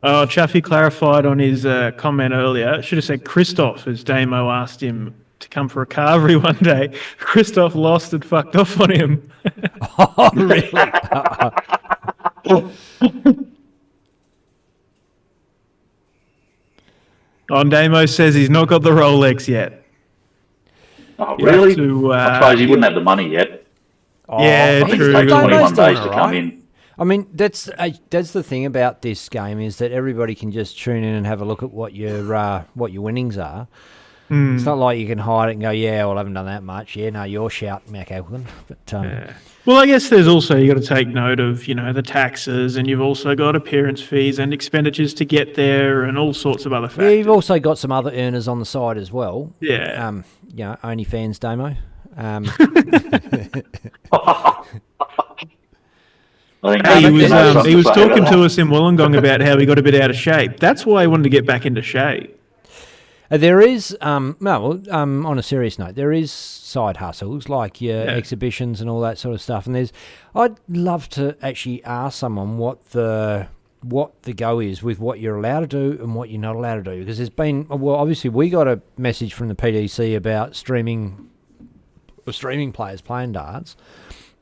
Oh, Chuffy clarified on his comment earlier. Should have said Christoph, as Damo asked him to come for a carvery one day. Christoph lost and fucked off on him. Oh, really? Damo says he's not got the Rolex yet. Oh, You have really? to, I suppose he wouldn't have the money yet. Yeah, I think true. it's Good got point. 21 days to All come right. in. I mean, that's the thing about this game is that everybody can just tune in and have a look at what your winnings are. It's not like you can hide it and go, yeah, well, I haven't done that much. Yeah, no, you're shouting, Mac Elkin. But Well, I guess there's also, you got to take note of, the taxes, and you've also got appearance fees and expenditures to get there and all sorts of other yeah, factors. you've also got some other earners on the side as well. Yeah. OnlyFans Damo. I think Hey, he was something talking about to that. us in Wollongong about how he got a bit out of shape. That's why he wanted to get back into shape. There is, on a serious note, there is side hustles like your exhibitions and all that sort of stuff. And I'd love to actually ask someone what the go is with what you're allowed to do and what you're not allowed to do. Because there's been, obviously we got a message from the PDC about streaming players playing darts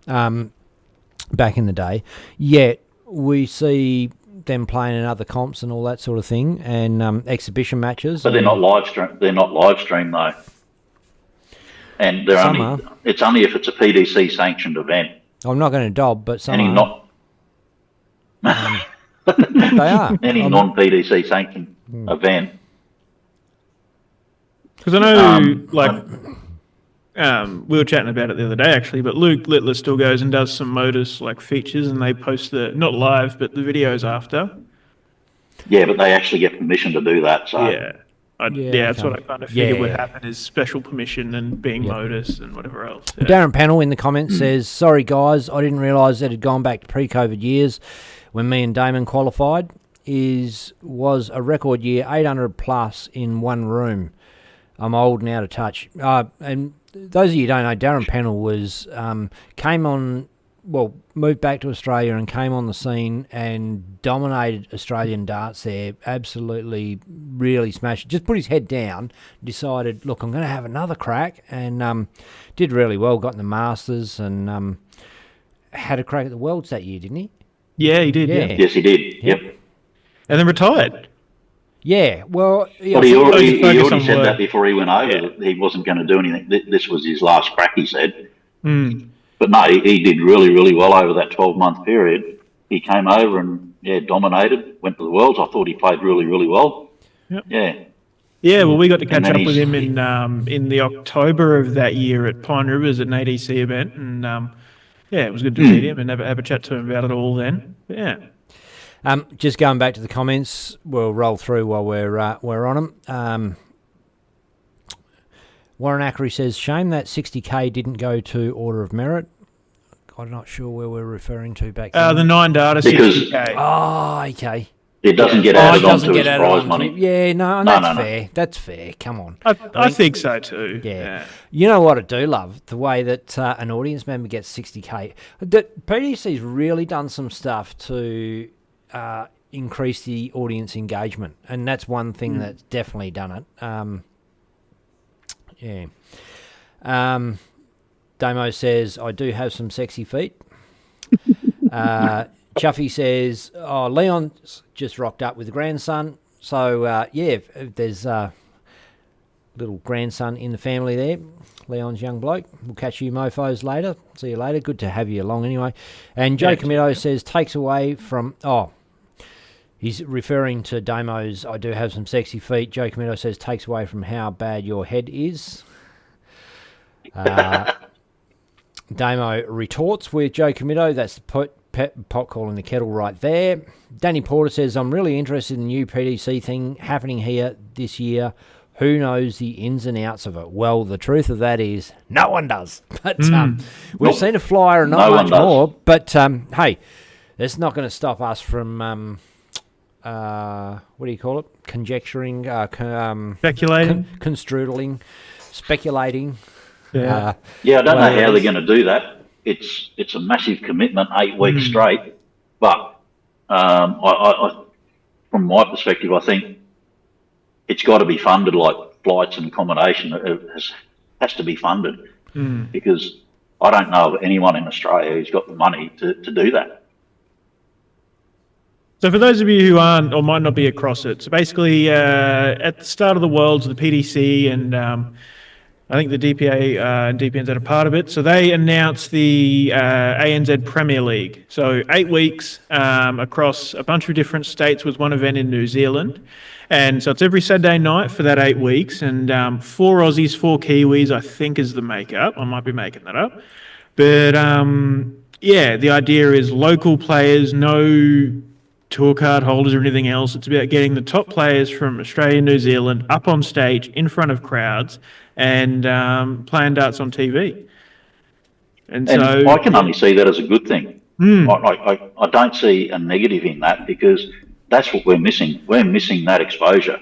back in the day. Yet we see them playing in other comps and all that sort of thing, and exhibition matches. But they're not live stream. They're not live stream though, and they're Some only. are. It's only if it's a PDC sanctioned event. I'm not going to dob, but some Any are. not They are. any non PDC sanctioned event. Because I know, we were chatting about it the other day, actually, but Luke Littler still goes and does some Modus, features, and they post not live, but the videos after. Yeah, but they actually get permission to do that. So Yeah. That's what I kind of figured would happen is special permission and being Modus and whatever else. Yeah. Darren Pennell in the comments says, sorry guys, I didn't realise it had gone back to pre-COVID years when me and Damon qualified. Was a record year, 800 plus in one room. I'm old and out of touch. And those of you who don't know, Darren Pennell was moved back to Australia and came on the scene and dominated Australian darts there. Absolutely, really smashed. Just put his head down, decided, look, I'm going to have another crack, and did really well. Got in the Masters and had a crack at the Worlds that year, didn't he? Yeah, he did. Yeah. yes, he did. Yep. And then retired. Yeah. Well, But he already focus on said work. that before he went over. That he wasn't going to do anything. This was his last crack, he said. But no, he did really, really well over that 12-month period. He came over and dominated. Went to the Worlds. I thought he played really, really well. Yep. Yeah. Yeah, well, we got to catch then up with he's- him in the October of that year at Pine Rivers at an ADC event, and it was good to meet him and have a chat to him about it all then. But yeah. Just going back to the comments, we'll roll through while we're on them. Warren Ackery says, shame that 60k didn't go to Order of Merit. I'm not sure where we're referring to back then. The 9 data Because- 60k. Oh, okay. It doesn't get Oh, it added doesn't onto get his added prize on. money. Yeah, no, and No, that's no. fair. That's fair. Come on. I think so too. Yeah. You know what I do love? The way that an audience member gets 60k. That PDC's really done some stuff to increase the audience engagement, and that's one thing that's definitely done it. Damo says, I do have some sexy feet. Chuffy says, Leon's just rocked up with a grandson. So, if there's a little grandson in the family there. Leon's young bloke. We'll catch you mofos later. See you later. Good to have you along anyway. And Joe Comito says, takes away from... he's referring to Damo's I do have some sexy feet. Joe Comito says, takes away from how bad your head is. Damo retorts with Joe Comito. That's the pot calling the kettle right there. Danny Porter says, I'm really interested in the new PDC thing happening here this year. Who knows the ins and outs of it? Well, the truth of that is no one does. But we've seen a flyer and not much more. But, hey, that's not going to stop us from... what do you call it? Conjecturing, speculating, construdling, speculating. Yeah. I don't know how they're going to do that. It's a massive commitment, 8 weeks straight. But from from my perspective, I think it's got to be funded, like flights and accommodation. It has to be funded because I don't know of anyone in Australia who's got the money to do that. So for those of you who aren't or might not be across it, so basically at the start of the Worlds, the PDC and I think the DPA and DPNZ are part of it. So they announced the ANZ Premier League. So 8 weeks across a bunch of different states with one event in New Zealand. And so it's every Saturday night for that 8 weeks. And 4 Aussies, 4 Kiwis, I think is the makeup. I might be making that up. But yeah, the idea is local players, no tour card holders or anything else. It's about getting the top players from Australia and New Zealand up on stage in front of crowds and playing darts on TV. And so I can only see that as a good thing. I don't see a negative in that because that's what we're missing. We're missing that exposure.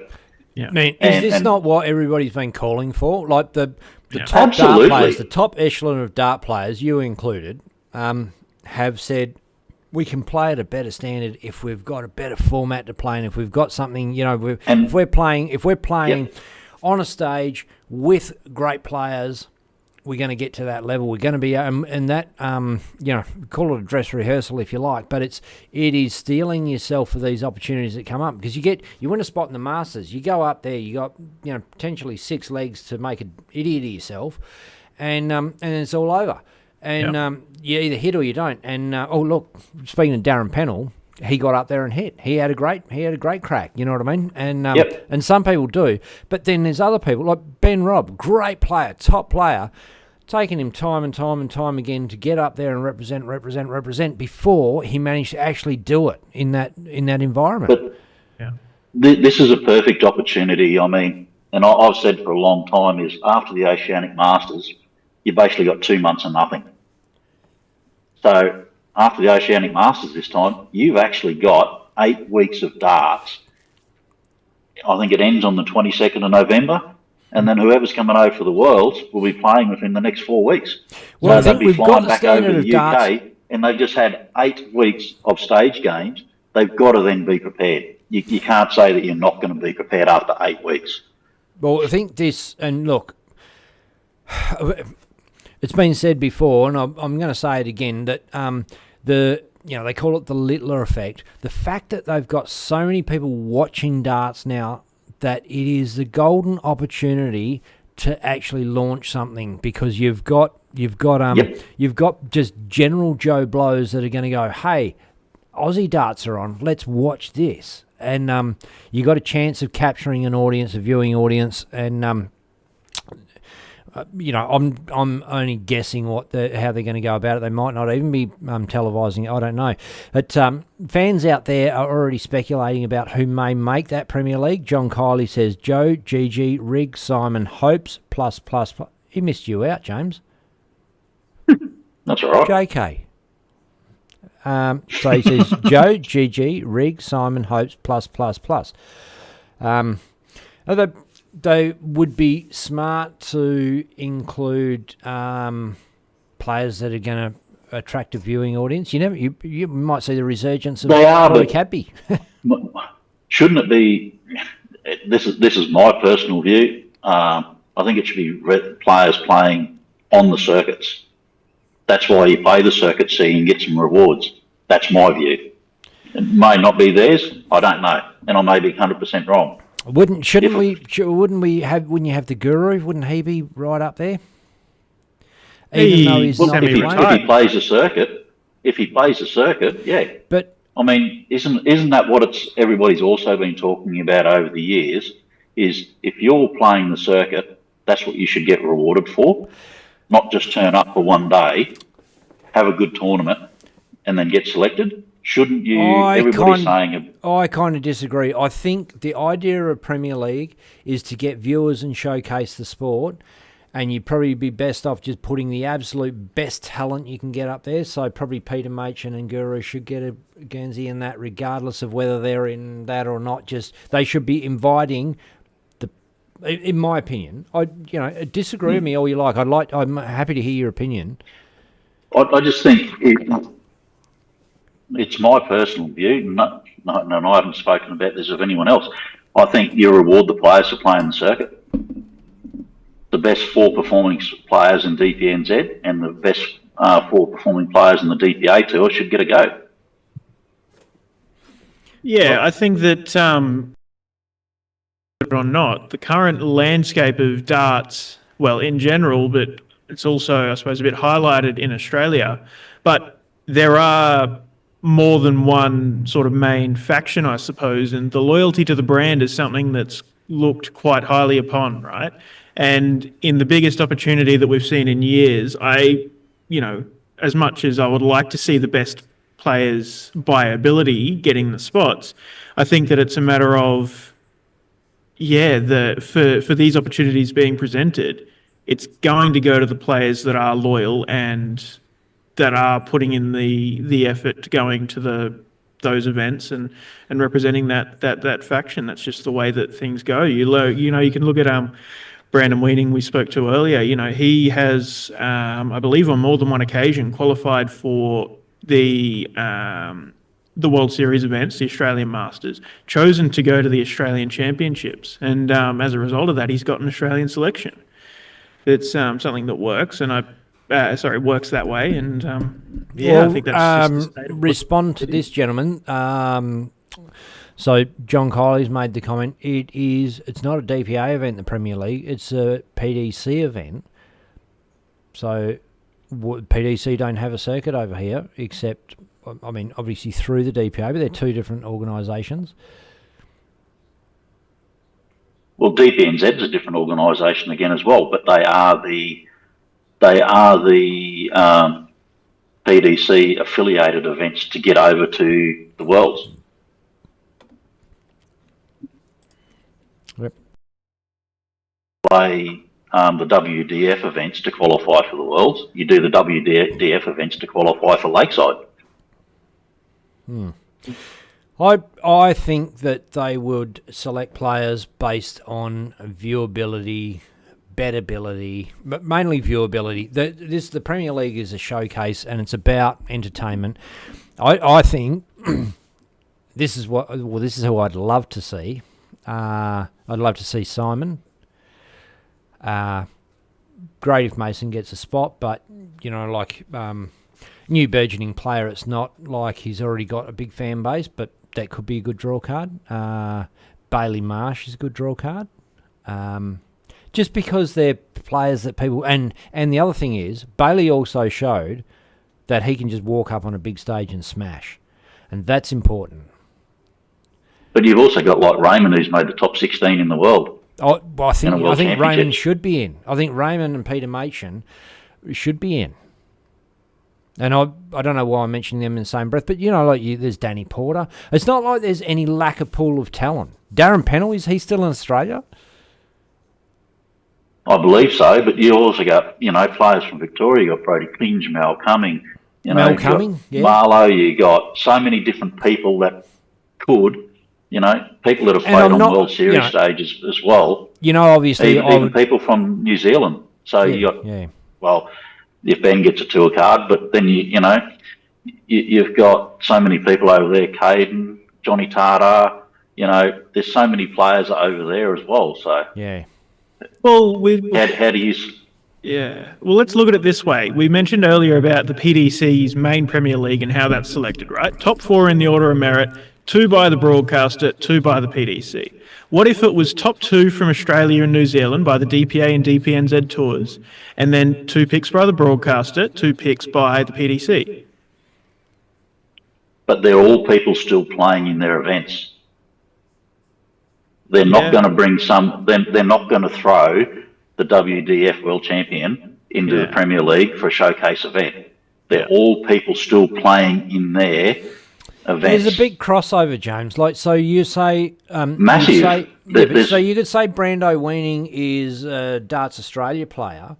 Yeah. I mean, is this not what everybody's been calling for? Like the top Absolutely. dart players, the top echelon of dart players, you included, have said we can play at a better standard if we've got a better format to play, and if we've got something, if we're playing on a stage with great players, we're going to get to that level. We're going to be, and that, call it a dress rehearsal if you like, but it is steeling yourself for these opportunities that come up because you win a spot in the Masters, you go up there, you got potentially 6 legs to make an idiot of yourself, and it's all over. And you either hit or you don't. And look, speaking of Darren Pennell, he got up there and hit. He had a great crack. You know what I mean? And and some people do, but then there's other people like Ben Robb, great player, top player, taking him time and time again to get up there and represent before he managed to actually do it in that environment. But this is a perfect opportunity. I mean, and I've said for a long time is after the Oceanic Masters, you basically got 2 months of nothing. So after the Oceanic Masters this time, you've actually got 8 weeks of darts. I think it ends on the 22nd of November, and then whoever's coming over for the Worlds will be playing within the next 4 weeks. Well, so I think we've got the standard of darts, and they've just had 8 weeks of stage games. They've got to then be prepared. You can't say that you're not going to be prepared after 8 weeks. Well, I think this, and look, it's been said before, and I'm going to say it again, that they call it the Littler effect. The fact that they've got so many people watching darts now, that it is the golden opportunity to actually launch something because you've got just general Joe Blows that are going to go, hey, Aussie darts are on, let's watch this, and you got a chance of capturing an audience, a viewing audience, and I'm only guessing how they're going to go about it. They might not even be televising it. I don't know. But fans out there are already speculating about who may make that Premier League. John Kiley says Joe, Gigi, Rigg, Simon, Hopes, plus. He missed you out, James. That's all right. JK. So he says Joe, Gigi, Rigg, Simon, Hopes, plus. They would be smart to include players that are going to attract a viewing audience. You might see the resurgence of Roy Cadby. Shouldn't it be? This is my personal view. I think it should be players playing on the circuits. That's why you play the circuits, so you can get some rewards. That's my view. It may not be theirs. I don't know, and I may be 100% wrong. Wouldn't you have the Guru? Wouldn't he be right up there? Even though he's not if he plays a circuit, yeah. But I mean, isn't that what everybody's also been talking about over the years? Is if you're playing the circuit, that's what you should get rewarded for, not just turn up for one day, have a good tournament, and then get selected. Shouldn't you? Everybody's saying. I kind of disagree. I think the idea of Premier League is to get viewers and showcase the sport, and you'd probably be best off just putting the absolute best talent you can get up there. So probably Peter Machin and Guru should get a Guernsey in that, regardless of whether they're in that or not. Just they should be inviting. In my opinion, disagree with me all you like. I'm happy to hear your opinion. I just think it's my personal view. and I haven't spoken about this of anyone else. I think you reward the players for playing the circuit. The best 4 performing players in DPNZ and the best 4 performing players in the DPA tour should get a go. Yeah, I think that, or not, the current landscape of darts, well, in general, but it's also, I suppose, a bit highlighted in Australia. But there are more than one sort of main faction, I suppose, and the loyalty to the brand is something that's looked quite highly upon, right? And in the biggest opportunity that we've seen in years, as much as I would like to see the best players by ability getting the spots, I think that it's a matter of, for these opportunities being presented, it's going to go to the players that are loyal and that are putting in the effort going to those events and representing that faction. That's just the way that things go. You can look at Brandon Weeding we spoke to earlier. He has, I believe on more than one occasion, qualified for the World Series events, the Australian Masters, chosen to go to the Australian Championships. And as a result of that, he's got an Australian selection. It's something that works, and works that way. And I think that's just the state of respond to this, gentlemen. So John Kiley's made the comment, it's not a DPA event in the Premier League, it's a PDC event. So PDC don't have a circuit over here, except, I mean, obviously through the DPA, but they're 2 different organisations. Well, DPNZ is a different organisation again as well, but they are the PDC affiliated events to get over to the Worlds. Yep. Play the WDF events to qualify for the Worlds. You do the WDF events to qualify for Lakeside. I think that they would select players based on viewability, bettability, but mainly viewability. The Premier League is a showcase and it's about entertainment. I think this is who I'd love to see. I'd love to see Simon. Great if Mason gets a spot, but new burgeoning player, it's not like he's already got a big fan base, but that could be a good draw card. Bailey Marsh is a good draw card. Just because they're players that people... And the other thing is, Bailey also showed that he can just walk up on a big stage and smash. And that's important. But you've also got like Raymond, who's made the top 16 in the world. I think Raymond should be in. I think Raymond and Peter Machin should be in. And I don't know why I'm mentioning them in the same breath, but there's Danny Porter. It's not like there's any lack of pool of talent. Darren Pennell, is he still in Australia? I believe so, but you also got, players from Victoria. You got Brody Clinge, Mel Cumming. Mel Cumming, yeah. Marlowe, you got so many different people that could, people that have played on World Series stages as well. Obviously... Even people from New Zealand. So you got, well... if Ben gets a tour card, but then you've got so many people over there, Caden, Johnny Tartar, there's so many players over there as well. So well, how do you? Yeah, well, let's look at it this way. We mentioned earlier about the PDC's main Premier League and how that's selected, right? Top 4 in the order of merit, 2 by the broadcaster, 2 by the PDC. What if it was top 2 from Australia and New Zealand by the DPA and DPNZ tours, and then 2 picks by the broadcaster, 2 picks by the PDC? But they're all people still playing in their events. They're not going to bring they're not going to throw the WDF World Champion into the Premier League for a showcase event. They're all people still playing in their events. There's a big crossover, James. So you say massive. So you could say Brando Weaning is a Darts Australia player,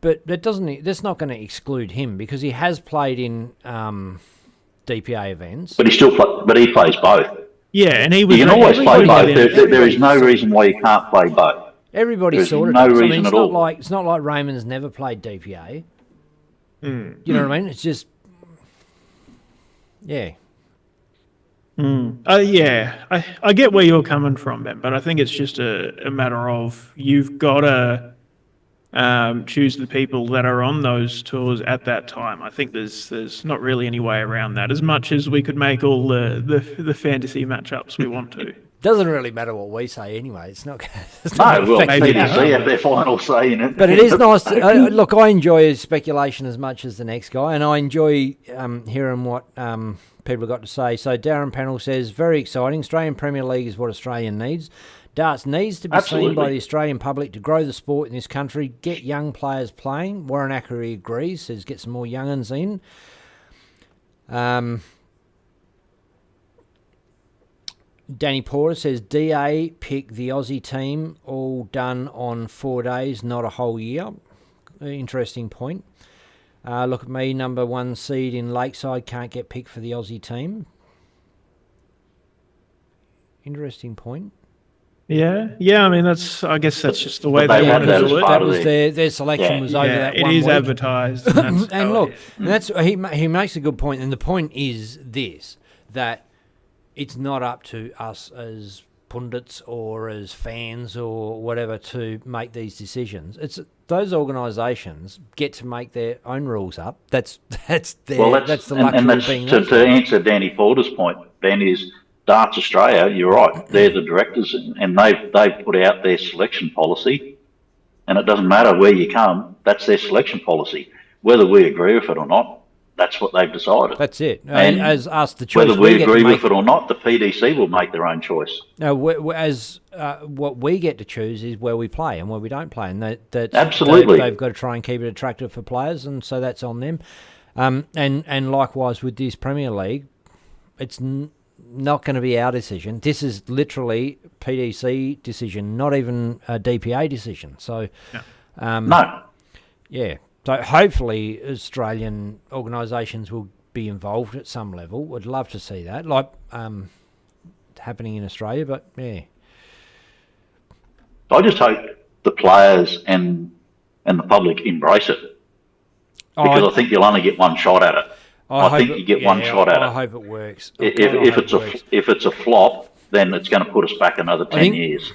but that's not going to exclude him because he has played in DPA events. But he plays both. Yeah, and he was. You can always play both. There is no reason why you can't play both. Everybody sort of no does. reason at all. It's not like Raymond's never played DPA. You know what I mean? It's just, yeah. Yeah, I get where you're coming from, Ben, but I think it's just a matter of you've got to choose the people that are on those tours at that time. I think there's not really any way around that. As much as we could make all the fantasy matchups we want to. Doesn't really matter what we say anyway. It's not. It's No, not well, affecting maybe us. PDC have their final say in it. But it is nice. Look, I enjoy speculation as much as the next guy, and I enjoy hearing what people have got to say. So Darren Pennell says, very exciting. Australian Premier League is what Australia needs. Darts needs to be seen by the Australian public to grow the sport in this country, get young players playing. Warren Ackery agrees, says get some more young'uns in. Danny Porter says, DA pick the Aussie team, all done on 4 days, not a whole year. Interesting point. Look at me, number 1 seed in Lakeside, can't get picked for the Aussie team. Interesting point. Yeah. I mean, I guess that's just the way But they they want want to do that as it. part That was their selection Yeah. was over Yeah, that it 1 is week. advertised. And, that's And how look, it is. and that's he makes a good point, and the point is this, that it's not up to us as pundits or as fans or whatever to make these decisions. It's those organisations get to make their own rules up. That's their Well, that's the luxury and of that's being to those guys. answer Danny Porter's point, Ben, is Darts Australia, you're right, they're the directors, and they've put out their selection policy, and it doesn't matter where you come, that's their selection policy. Whether we agree with it or not, that's what they've decided. That's it. And as us, the choice Whether we get agree to make, with it or not, the PDC will make their own choice. No, what we get to choose is where we play and where we don't play, and that's Absolutely. they've got to try and keep it attractive for players, and so that's on them. And likewise with this Premier League, it's not going to be our decision. This is literally PDC decision, not even a DPA decision. So, No. yeah. So hopefully Australian organisations will be involved at some level. Would love to see that, like happening in Australia. But yeah, I just hope the players and the public embrace it, because I think you'll only get one shot at it. I think you get one shot at it. I hope it works. If it's a flop, then it's going to put us back another 10 years.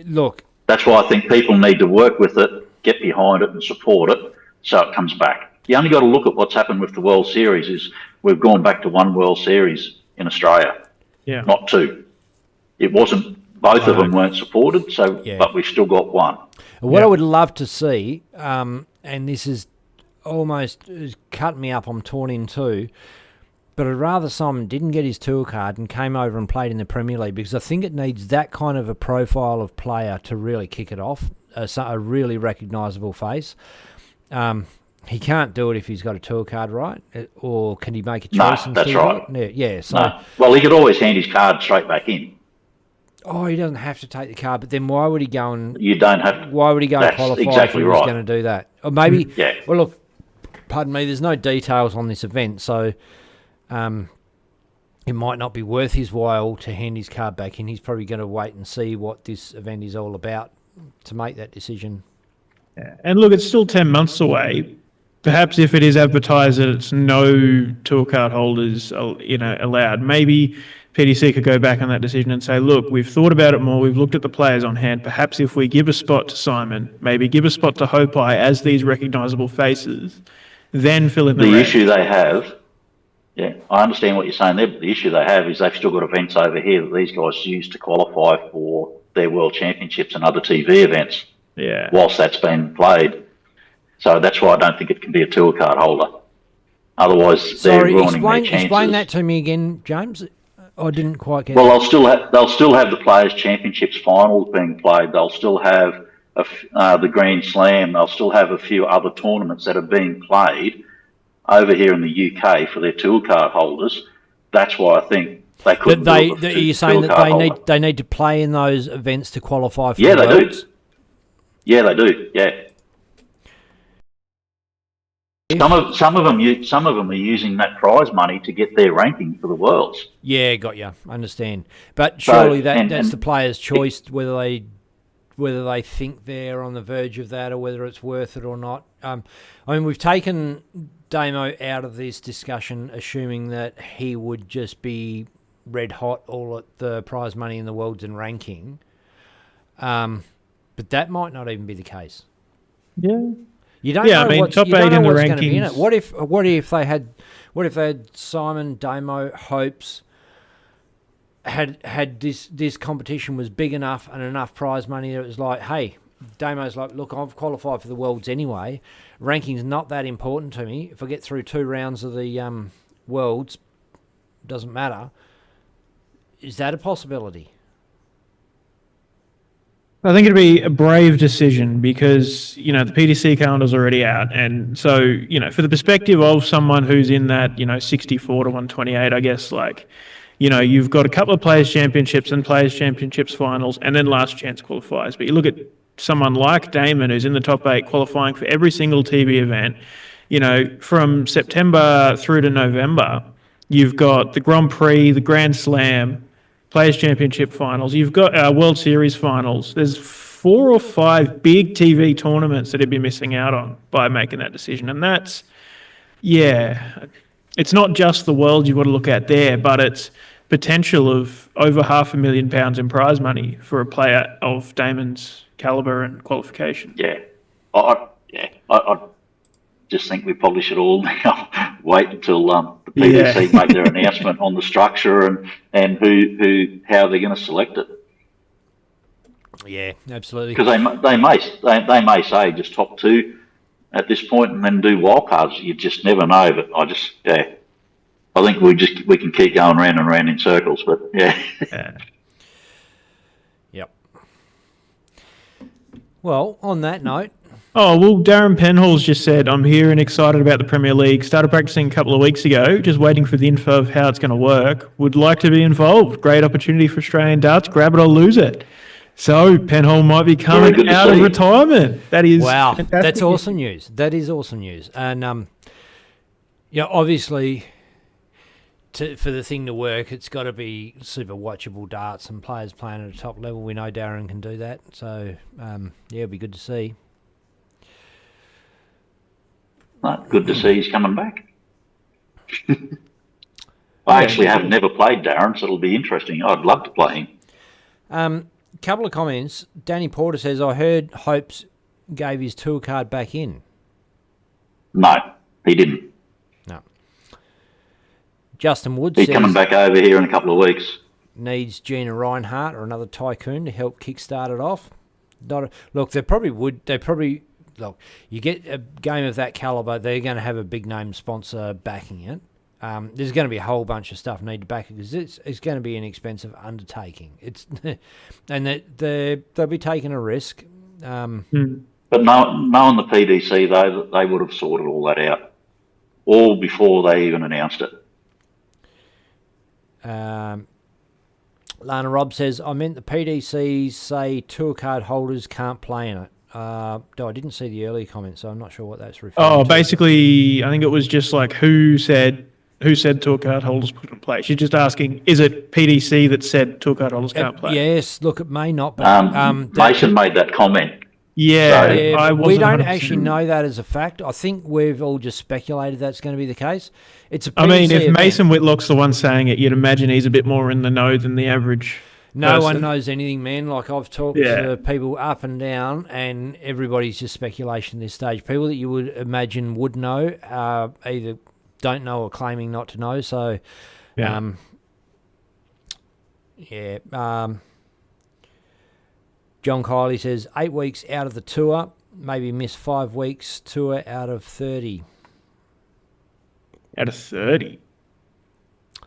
Look, That's why I think people need to work with it, get behind it, and support it, so it comes back. You only got to look at what's happened with the World Series. Is we've gone back to one World Series in Australia, not two. It wasn't. Both of them weren't supported, but we've still got one. What I would love to see, and this is almost cut me up, I'm torn in two, but I'd rather Simon didn't get his tour card and came over and played in the Premier League, because I think it needs that kind of a profile of player to really kick it off, a really recognisable face. He can't do it if he's got a tour card, right? Or can he make a choice? No, that's right. Yeah. So, no. Well, he could always hand his card straight back in. Oh, he doesn't have to take the card, but then why would he go and... You don't have... Why would he go and qualify if he was going to do that? Or maybe... Yeah. Well, look, pardon me, there's no details on this event, so it might not be worth his while to hand his card back in. He's probably going to wait and see what this event is all about to make that decision. Yeah. And look, it's still 10 months away. Perhaps if it is advertised that it's no tour card holders, allowed, maybe PDC could go back on that decision and say, look, we've thought about it more, we've looked at the players on hand, perhaps if we give a spot to Simon, maybe give a spot to Hopai as these recognisable faces, then fill in the issue they have, I understand what you're saying there, but the issue they have is they've still got events over here that these guys use to qualify for their World Championships and other TV events whilst that's been played. So that's why I don't think it can be a tour card holder. Otherwise, they're ruining their chances. Explain that to me again, James. I didn't quite get. Well, they'll still have the Players Championships finals being played. They'll still have the Grand Slam. They'll still have a few other tournaments that are being played over here in the UK for their tour card holders. That's why I think they couldn't. Are you saying that they need to play in those events to qualify for the they Worlds? do. Yeah, they do. Yeah. Some of them are using that prize money to get their ranking for the Worlds. Yeah, got you. Understand. But surely that's the player's choice whether they think they're on the verge of that or whether it's worth it or not. I mean, we've taken Damo out of this discussion, assuming that he would just be red hot all at the prize money in the worlds and ranking. But that might not even be the case. Yeah. You don't Yeah, know I mean, what's, top you don't eight know in the what's going to be in it. rankings. What if they had Simon, Damo, Hopes, had this competition was big enough and enough prize money that it was like, hey, Damo's like, look, I've qualified for the worlds anyway. Ranking's not that important to me. If I get through 2 rounds of the worlds, doesn't matter. Is that a possibility? I think it'd be a brave decision because, the PDC calendar's already out. And so, for the perspective of someone who's in that, 64 to 128, I guess, you've got a couple of Players' Championships and Players' Championships finals and then last chance qualifiers. But you look at someone like Damon who's in the top 8 qualifying for every single TV event, from September through to November, you've got the Grand Prix, the Grand Slam, Players' Championship finals. You've got World Series finals. There's 4 or 5 big TV tournaments that he'd be missing out on by making that decision. And that's, it's not just the world you've got to look at there, but it's potential of over £500,000 in prize money for a player of Damon's calibre and qualification. Yeah. I just think we probably should all now wait until the PDC make their announcement on the structure and how they're going to select it. Yeah, absolutely. Because they may say just top 2 at this point and then do wildcards. You just never know. But I think we can keep going round and round in circles. But Yeah. Yep. Well, on that note. Oh, well, Darren Penhall's just said, I'm here and excited about the Premier League. Started practicing a couple of weeks ago, just waiting for the info of how it's going to work. Would like to be involved. Great opportunity for Australian darts. Grab it or lose it. So, Penhall might be coming out of retirement. That is fantastic. That's awesome news. That is awesome news. And, obviously, for the thing to work, it's got to be super watchable darts and players playing at a top level. We know Darren can do that. So, it'll be good to see. Good to see he's coming back. I actually have never played Darren, so it'll be interesting. I'd love to play him. Couple of comments. Danny Porter says, I heard Hopes gave his tour card back in. No, he didn't. No. Justin Wood He's says, coming back over here in a couple of weeks. Needs Gina Reinhart or another tycoon to help kickstart it off. Look, they probably would. Look, you get a game of that calibre, they're going to have a big name sponsor backing it. There's going to be a whole bunch of stuff need to back it because it's going to be an expensive undertaking. And they'll be taking a risk. But knowing the PDC, though, they would have sorted all that out all before they even announced it. Lana Robb says, I meant the PDCs say tour card holders can't play in it. I didn't see the earlier comment, so I'm not sure what that's referring to. Basically, I think it was just like who said tour card holders couldn't play. She's just asking, is it PDC that said tour card holders can't play? Yes, look, it may not, but Mason made that comment. Yeah, we don't actually know that as a fact. I think we've all just speculated that's going to be the case. It's a PDC if event. Mason Whitlock's the one saying it, you'd imagine he's a bit more in the know than the average No person. one knows anything, man. Like, I've talked to people up and down, and everybody's just speculation at this stage. People that you would imagine would know either don't know or claiming not to know. So, John Kiley says 8 weeks out of the tour, maybe miss 5 weeks tour out of 30. Out of 30?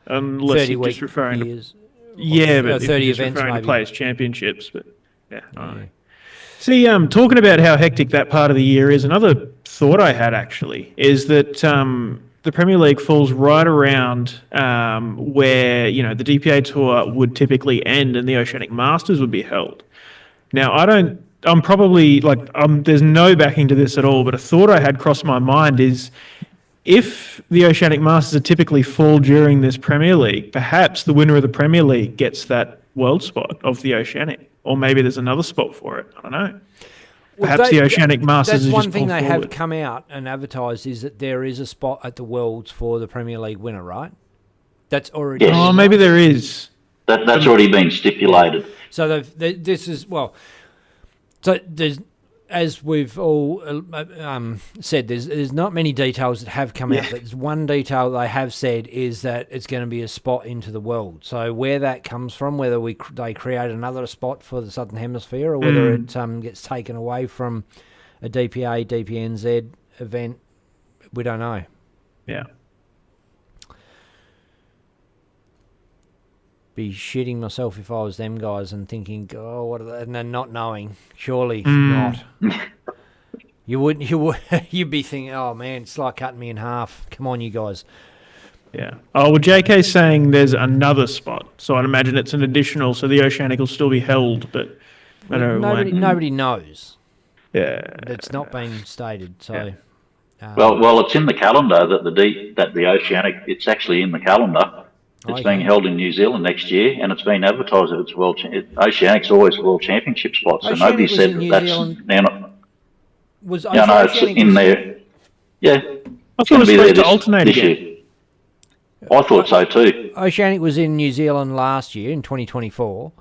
Unless 30 you're just referring years. to... Yeah, but 30 if you're events, referring maybe. to Players' Championships. But See, talking about how hectic that part of the year is, another thought I had actually is that the Premier League falls right around where the DPA Tour would typically end and the Oceanic Masters would be held. Now, I'm probably there's no backing to this at all, but a thought I had crossed my mind is if the Oceanic Masters are typically fall during this Premier League, perhaps the winner of the Premier League gets that world spot of the Oceanic, or maybe there's another spot for it. I don't know. Perhaps the Oceanic Masters is just one thing they forward. have come out and advertised is that there is a spot at the Worlds for the Premier League winner, right? That's already. Yes. Oh, maybe there is. That's already been stipulated. So this is So there's, as we've all said, there's not many details that have come out. There's one detail they have said is that it's going to be a spot into the world. So where that comes from, whether they create another spot for the Southern Hemisphere or whether it gets taken away from a DPA, DPNZ event, we don't know. Yeah. Be shitting myself if I was them guys and thinking, oh, what are they? And then not knowing. Surely not. You would. You'd be thinking, oh man, it's like cutting me in half. Come on, you guys. Yeah. Oh, well, JK's saying there's another spot, so I'd imagine it's an additional, so the Oceanic will still be held, but I don't know when. Nobody knows. Yeah. It's not been stated, so. Well, it's in the calendar that the Oceanic. It's actually in the calendar. It's being held in New Zealand next year, and it's been advertised that it's Oceanic's always world championship spots. So nobody said that's now not. Was it's in there. Yeah, I thought it was supposed to alternate again. Year. I thought so too. Oceanic was in New Zealand last year in 2024.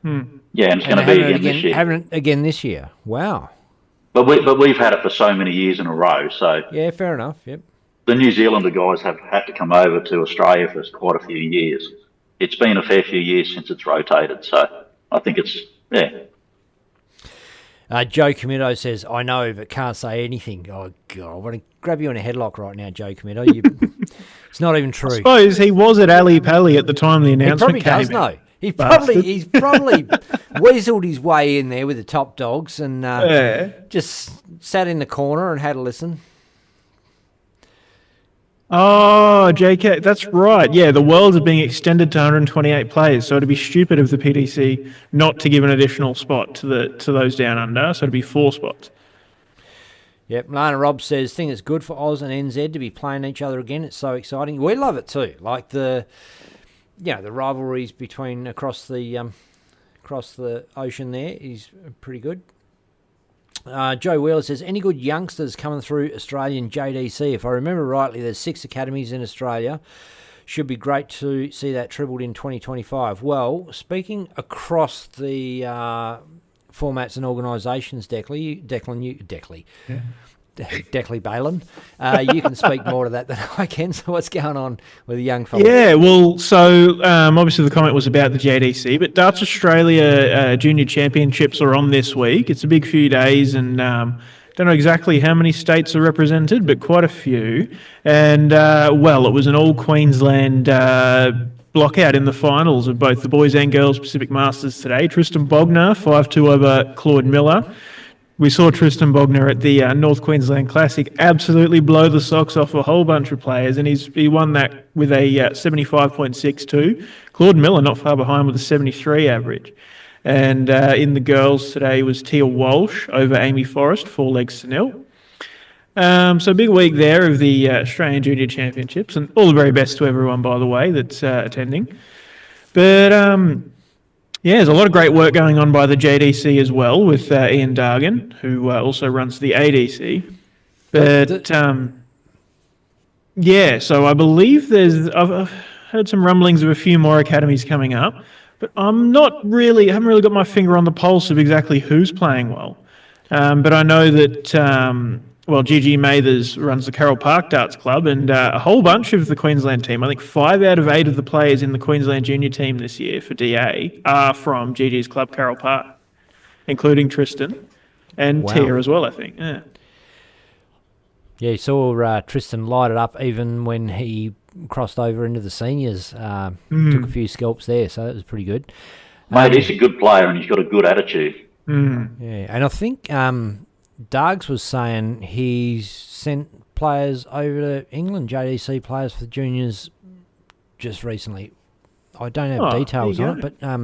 Yeah, and it's going to be again this year. Having it again this year. Wow. But we've had it for so many years in a row. So yeah, fair enough. Yep. The New Zealander guys have had to come over to Australia for quite a few years. It's been a fair few years since it's rotated, so I think it's, Joe Comito says, I know, but can't say anything. Oh, God, I want to grab you in a headlock right now, Joe Comito. It's not even true. I suppose he was at Ali Pali at the time the announcement came. He probably does know. He's probably weaseled his way in there with the top dogs and just sat in the corner and had a listen. Oh, JK, that's right. Yeah, the Worlds are being extended to 128 players, so it'd be stupid of the PDC not to give an additional spot to those down under, so it'd be 4 spots. Yep, Lana Robb says, think it's good for Oz and NZ to be playing each other again. It's so exciting. We love it too. Like the rivalries between across the ocean there is pretty good. Joe Wheeler says, any good youngsters coming through Australian JDC? If I remember rightly, there's 6 academies in Australia. Should be great to see that tripled in 2025. Well, speaking across the formats and organisations, Declan, Balin, you can speak more to that than I can. So what's going on with the young fellas? Yeah, well, so obviously the comment was about the JDC, but Darts Australia Junior Championships are on this week. It's a big few days, and don't know exactly how many states are represented, but quite a few. And, it was an all-Queensland blockout in the finals of both the boys and girls Pacific Masters today. Tristan Bogner, 5-2 over Claude Miller. We saw Tristan Bogner at the North Queensland Classic absolutely blow the socks off a whole bunch of players, and he won that with a 75.62. Claude Miller not far behind with a 73 average. And in the girls today was Tia Walsh over Amy Forrest, 4 legs to nil. So big week there of the Australian Junior Championships, and all the very best to everyone, by the way, that's attending. But there's a lot of great work going on by the JDC as well with Ian Dargan, who also runs the ADC. But so I believe I've heard some rumblings of a few more academies coming up, but I haven't really got my finger on the pulse of exactly who's playing well. But I know that Gigi Mathers runs the Carroll Park Darts Club, and a whole bunch of the Queensland team, I think 5 out of 8 of the players in the Queensland junior team this year for DA are from Gigi's club, Carroll Park, including Tristan and Tia as well, I think. Yeah, you saw Tristan light it up even when he crossed over into the seniors. Took a few scalps there, so that was pretty good. Mate, he's a good player and he's got a good attitude. Yeah, and I think Dargs was saying he's sent players over to England, JDC players for the juniors, just recently. I don't have details on it, but I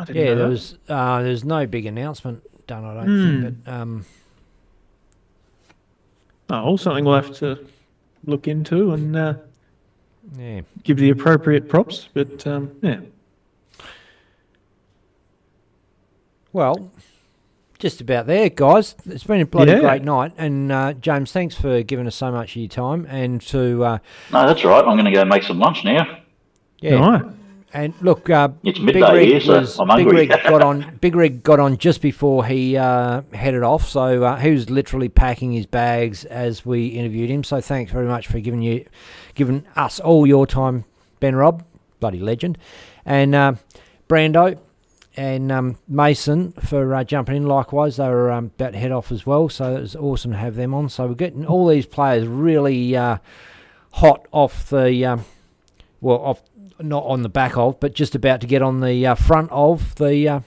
didn't know. There's no big announcement done, I don't think. But something we'll have to look into and give the appropriate props. But well, just about there, guys. It's been a bloody Yeah. great night. And James, thanks for giving us so much of your time. And to No, that's all right. I'm going to go make some lunch now. yeah, Right. and look, It's Big midday Rig here, so was I'm Big hungry. Rig got on. Big Rig got on just before he headed off. So he was literally packing his bags as we interviewed him. So thanks very much for giving us all your time, Ben Robb, bloody legend, and Brando. And Mason for jumping in. Likewise, they were about to head off as well, so it was awesome to have them on. So we're getting all these players really hot off the, off not on the back of, but just about to get on the front of the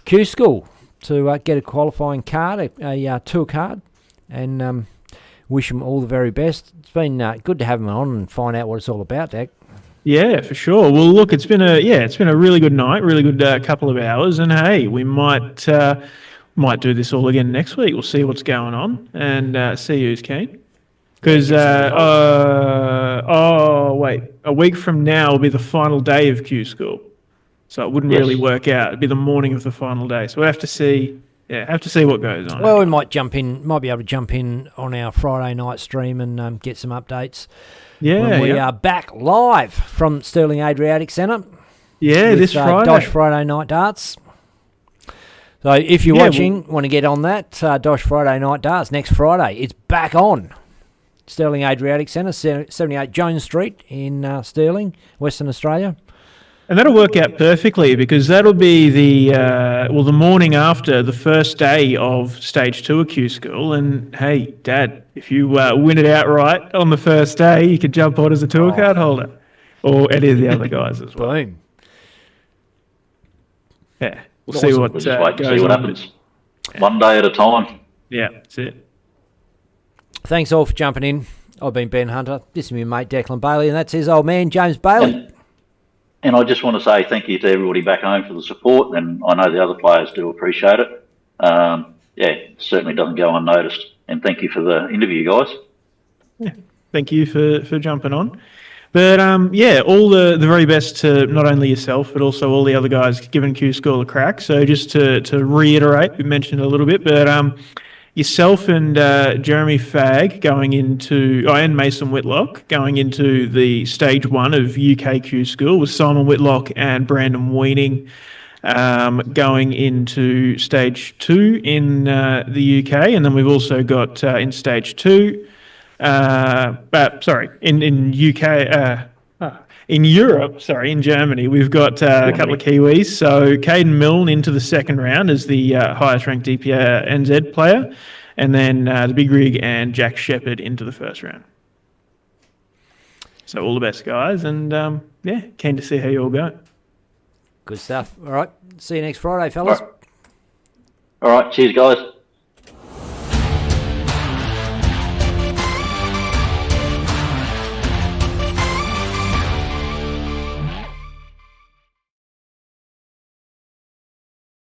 Q School to get a qualifying card, a tour card, and wish them all the very best. It's been good to have them on and find out what it's all about, Dak. Yeah, for sure. Well, look, it's been a really good night, really good couple of hours, and hey, we might do this all again next week. We'll see what's going on and see who's keen. Because wait, a week from now will be the final day of Q School, so it wouldn't really work out. It'd be the morning of the final day, so we'll have to see. Yeah, have to see what goes on. Well, we might be able to jump in on our Friday night stream and get some updates. Yeah, when we are back live from Stirling Adriatic Centre. Yeah, with, this Friday. Dosh Friday Night Darts. So if you're watching, want to get on that, Dosh Friday Night Darts next Friday. It's back on. Stirling Adriatic Centre, 78 Jones Street in Stirling, Western Australia. And that'll work out perfectly because that'll be the morning after the first day of Stage 2 of Q School. And hey, Dad, if you win it outright on the first day, you could jump on as a tour card holder, or any of the other guys as well. Boom. Yeah, we'll see what We'll just wait and goes see what on. happens. One day at a time. Yeah, that's it. Thanks all for jumping in. I've been Ben Hunter. This is my mate Declan Bailey, and that's his old man James Bailey. And I just want to say thank you to everybody back home for the support, and I know the other players do appreciate it. It certainly doesn't go unnoticed. And thank you for the interview, guys. Yeah, thank you for jumping on. But all the very best to not only yourself but also all the other guys giving Q School a crack. So just to reiterate, we mentioned it a little bit, but yourself and Jeremy Fagg and Mason Whitlock going into the Stage 1 of UK Q School, with Simon Whitlock and Brandon Weaning going into Stage 2 in the UK. And then we've also got in Stage 2, in Europe, in Germany, we've got a couple of Kiwis. So Caden Milne into the second round as the highest ranked DPA NZ player, and then the Big Rig and Jack Shepherd into the first round. So all the best, guys, and keen to see how you all go. Good stuff. All right. See you next Friday, fellas. All right. Cheers, guys.